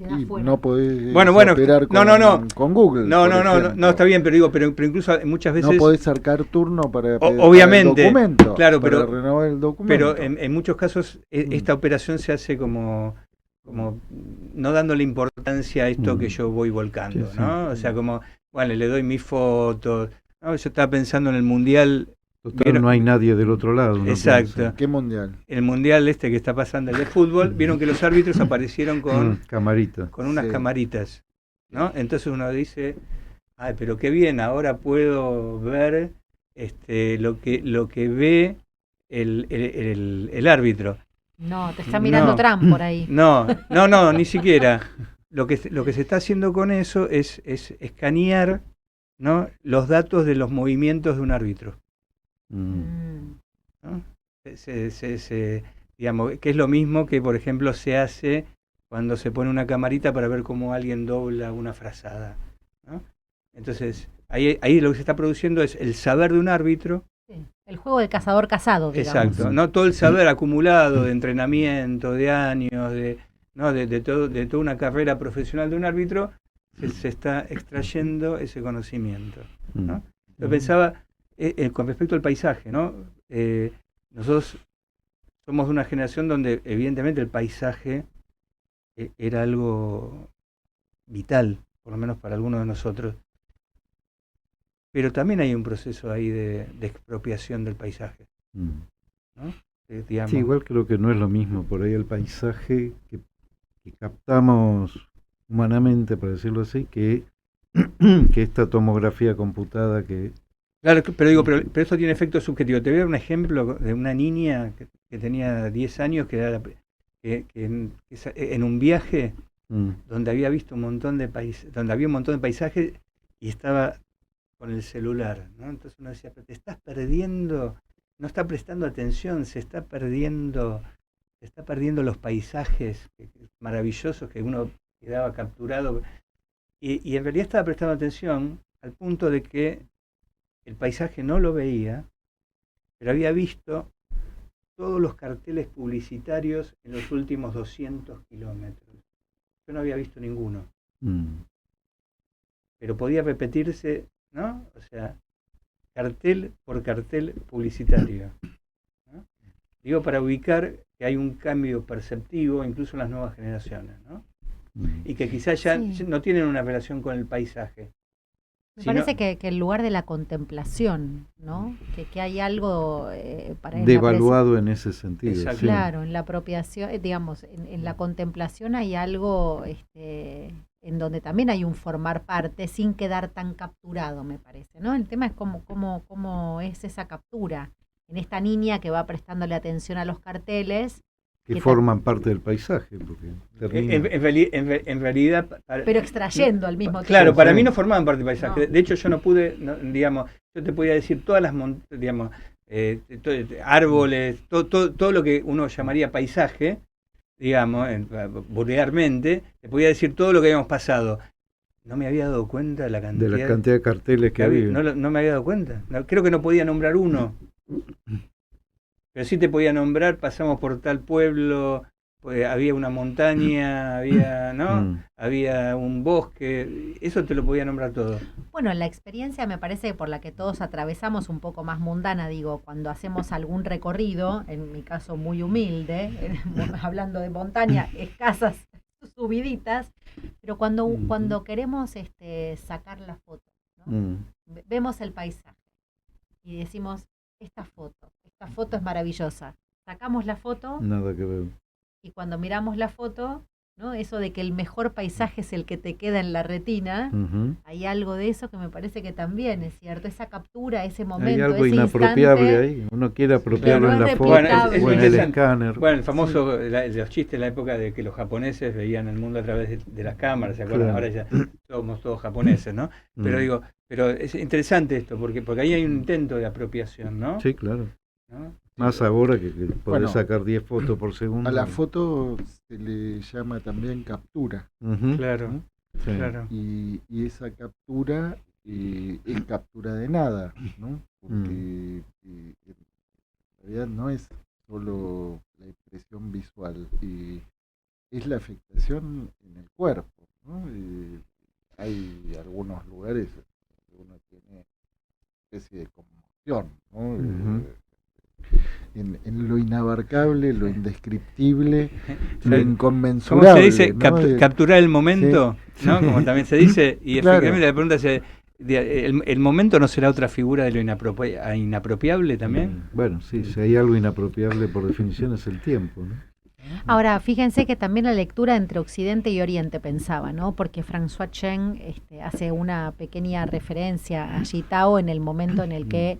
no podés operar con Google. No, está bien, pero incluso muchas veces... No podés sacar turno para obviamente, el documento, claro, para renovar el documento. Pero en muchos casos esta operación se hace como no dándole importancia a esto que yo voy volcando, Sí, ¿no? O sea, como, bueno, le doy mis fotos, ¿no? Yo estaba pensando en el Mundial. Total, no hay nadie del otro lado. Exacto. ¿Qué mundial? El Mundial que está pasando, el de fútbol, vieron que los árbitros aparecieron con unas camaritas, ¿no? Entonces uno dice, ay, pero qué bien, ahora puedo ver lo que ve el árbitro. No, te está mirando Trump por ahí. No, ni siquiera. Lo que se está haciendo con eso es escanear, ¿no?, los datos de los movimientos de un árbitro, ¿no? Digamos, que es lo mismo que, por ejemplo, se hace cuando se pone una camarita para ver cómo alguien dobla una frazada, ¿no? Entonces, ahí lo que se está produciendo es el saber de un árbitro. Sí, el juego del cazador cazado, digamos. Exacto, ¿no? Todo el saber acumulado de entrenamiento, de años, de toda una carrera profesional de un árbitro, se está extrayendo ese conocimiento, ¿no? Yo pensaba con respecto al paisaje, ¿no? Nosotros somos de una generación donde evidentemente el paisaje era algo vital, por lo menos para algunos de nosotros. Pero también hay un proceso ahí de expropiación del paisaje, ¿no? Digamos. Sí, igual creo que no es lo mismo por ahí el paisaje que captamos humanamente, para decirlo así, que esta tomografía computada que... Claro, pero eso tiene efecto subjetivo. Te voy a dar un ejemplo de una niña que tenía 10 años, que en un viaje donde había visto un montón de paisajes y estaba con el celular, ¿no? Entonces uno decía, pero te estás perdiendo, no está prestando atención, se está perdiendo los paisajes maravillosos que uno quedaba capturado, y en realidad estaba prestando atención al punto de que el paisaje no lo veía, pero había visto todos los carteles publicitarios en los últimos 200 kilómetros. Yo no había visto ninguno. Pero podía repetirse, ¿no? O sea, cartel por cartel publicitario, ¿no? Digo, para ubicar que hay un cambio perceptivo incluso en las nuevas generaciones, ¿no? Y que quizás ya no tienen una relación con el paisaje. Me parece que el lugar de la contemplación, ¿no? Que hay algo para devaluado en ese sentido. Exacto. Sí. Claro, en la apropiación, digamos, en la contemplación hay algo en donde también hay un formar parte sin quedar tan capturado, me parece, ¿no? El tema es cómo es esa captura en esta niña que va prestándole atención a los carteles. Que forman parte del paisaje. Porque En realidad... Pero extrayendo al mismo tiempo. Claro, para mí no formaban parte del paisaje. No. De hecho, yo no pude, digamos, yo te podía decir todas las digamos, árboles, todo lo que uno llamaría paisaje, digamos, vulgarmente, te podía decir todo lo que habíamos pasado. No me había dado cuenta de la cantidad de carteles que había. No me había dado cuenta. Creo que no podía nombrar uno. Pero sí te podía nombrar, pasamos por tal pueblo, pues había una montaña, había, ¿no? Había un bosque, eso te lo podía nombrar todo. Bueno, la experiencia me parece por la que todos atravesamos un poco más mundana, digo, cuando hacemos algún recorrido, en mi caso muy humilde, hablando de montaña, escasas subiditas, pero cuando queremos sacar la foto, ¿no? Vemos el paisaje y decimos, esta foto es maravillosa. Sacamos la foto. Nada que ver. Y cuando miramos la foto, ¿no? Eso de que el mejor paisaje es el que te queda en la retina, hay algo de eso que me parece que también es cierto. Esa captura, ese momento, hay algo ese inapropiable instante, ahí. Uno quiere apropiarlo no en la es foto o en el escáner. Bueno, el famoso, los chistes de la época de que los japoneses veían el mundo a través de las cámaras, ¿se acuerdan? Claro. Ahora ya somos todos japoneses, ¿no? Pero es interesante esto, porque ahí hay un intento de apropiación, ¿no? Sí, claro. ¿No? Más ahora que podés sacar 10 fotos por segundo. A la foto se le llama también captura. Claro, ¿no? Sí. Claro. Y esa captura es captura de nada, ¿no? Porque en realidad no es solo la expresión visual, es la afectación en el cuerpo, ¿no? Hay algunos lugares donde uno tiene una especie de conmoción, ¿no? En lo inabarcable, lo indescriptible, lo inconmensurable. ¿Cómo se dice? ¿No? Capturar el momento, sí. ¿No? Como también se dice, y claro. Efectivamente la pregunta es, ¿el momento no será otra figura de lo inapropiable también? Bueno, sí, si hay algo inapropiable por definición es el tiempo, ¿no? Ahora, fíjense que también la lectura entre Occidente y Oriente pensaba, ¿no? Porque François Chen hace una pequeña referencia a Gitao en el momento en el que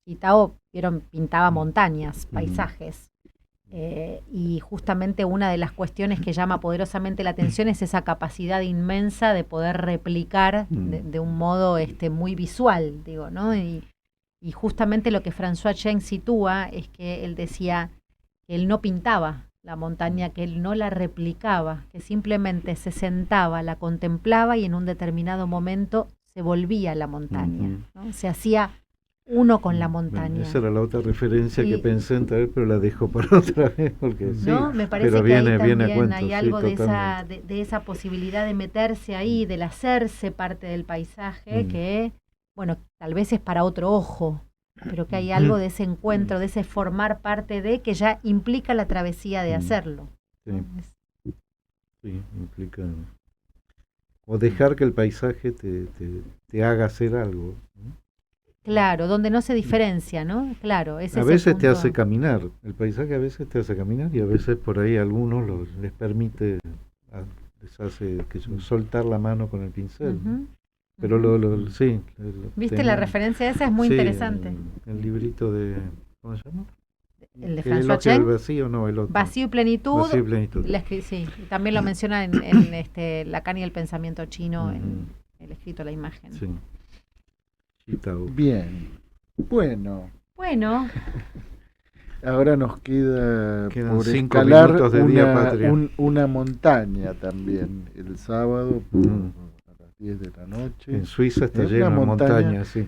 Gitao pintaba montañas, paisajes, y justamente una de las cuestiones que llama poderosamente la atención es esa capacidad inmensa de poder replicar de un modo muy visual, digo, ¿no? Y justamente lo que François Chen sitúa es que él decía que él no pintaba la montaña, que él no la replicaba, que simplemente se sentaba, la contemplaba y en un determinado momento se volvía la montaña, ¿no? Se hacía uno con la montaña. Bueno, esa era la otra referencia que pensé en traer, pero la dejo para otra vez, porque no, me parece pero que viene, ahí también viene a cuento, hay algo sí, de esa posibilidad de meterse ahí, del hacerse parte del paisaje, que, bueno, tal vez es para otro ojo, pero que hay algo de ese encuentro, de ese formar parte de, que ya implica la travesía de hacerlo. Sí, sí, implica. O dejar que el paisaje te haga hacer algo, ¿no? Claro, donde no se diferencia, ¿no? Claro, ese a veces punto. Te hace caminar, el paisaje a veces te hace caminar y a veces por ahí a algunos les permite, les hace soltar la mano con el pincel. Pero sí. ¿Viste la referencia esa? Es muy interesante. El librito de, ¿cómo se llama? El de François Chen. El vacío, no, el otro. Vacío y plenitud. Vacío y plenitud. Sí, y también lo menciona en Lacan y el pensamiento chino, en el escrito, la imagen. Sí. Bien, bueno. Ahora nos quedan por 5 escalar minutos de Día Patria. una montaña también el sábado. 10 de la noche. En Suiza está En lleno una de montaña. montañas, sí.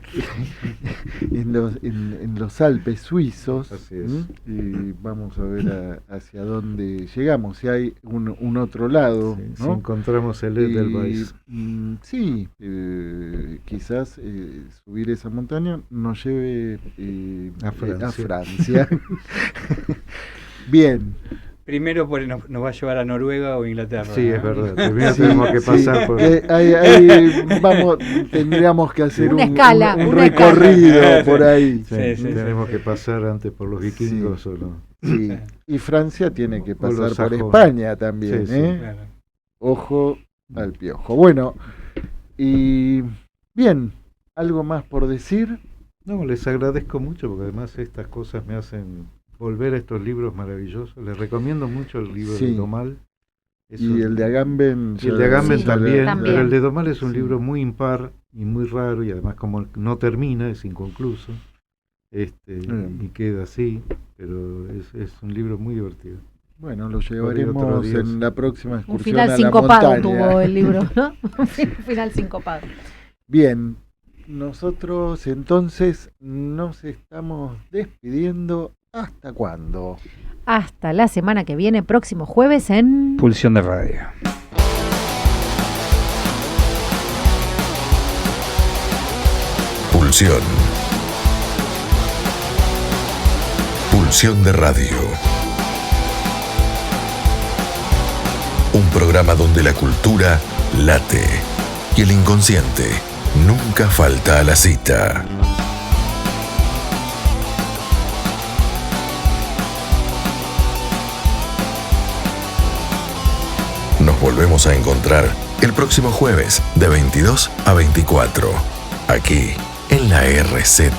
en los Alpes suizos. Así es. Y vamos a ver hacia dónde llegamos, si hay un otro lado, Sí, ¿no? si encontramos el Edelweiss. Sí, quizás subir esa montaña nos lleve A Francia. a Francia. Bien. Primero nos va a llevar a Noruega o Inglaterra. Sí, es ¿no? verdad. Primero Sí, tenemos que sí. pasar por... Ahí tendríamos que hacer Una un escala, un una recorrido por ahí. Sí, Sí, sí, tenemos que pasar antes por los vikingos o no. Sí. Y Francia tiene que O pasar los por sajones. España también, Sí, sí. ¿eh? Claro. Ojo al piojo. Bueno, y bien, ¿algo más por decir? No, les agradezco mucho porque además estas cosas me hacen volver a estos libros maravillosos. Les recomiendo mucho el libro Sí. de Domal. Es Y un- el de Agamben. y el de Agamben Sí, también, también. pero el de Domal es un Sí. libro muy impar y muy raro y además como no termina, es inconcluso. Y queda así, pero es un libro muy divertido. Bueno, lo otro llevaremos día, en sí. la próxima Un excursión final a la sincopado montaña. tuvo el libro, ¿no? Un final sincopado. Bien, nosotros entonces nos estamos despidiendo. ¿Hasta cuándo? Hasta la semana que viene, próximo jueves en... Pulsión de radio. Pulsión. Pulsión de radio. Un programa donde la cultura late y el inconsciente nunca falta a la cita. Nos volvemos a encontrar el próximo jueves de 22 a 24, aquí en la RZ.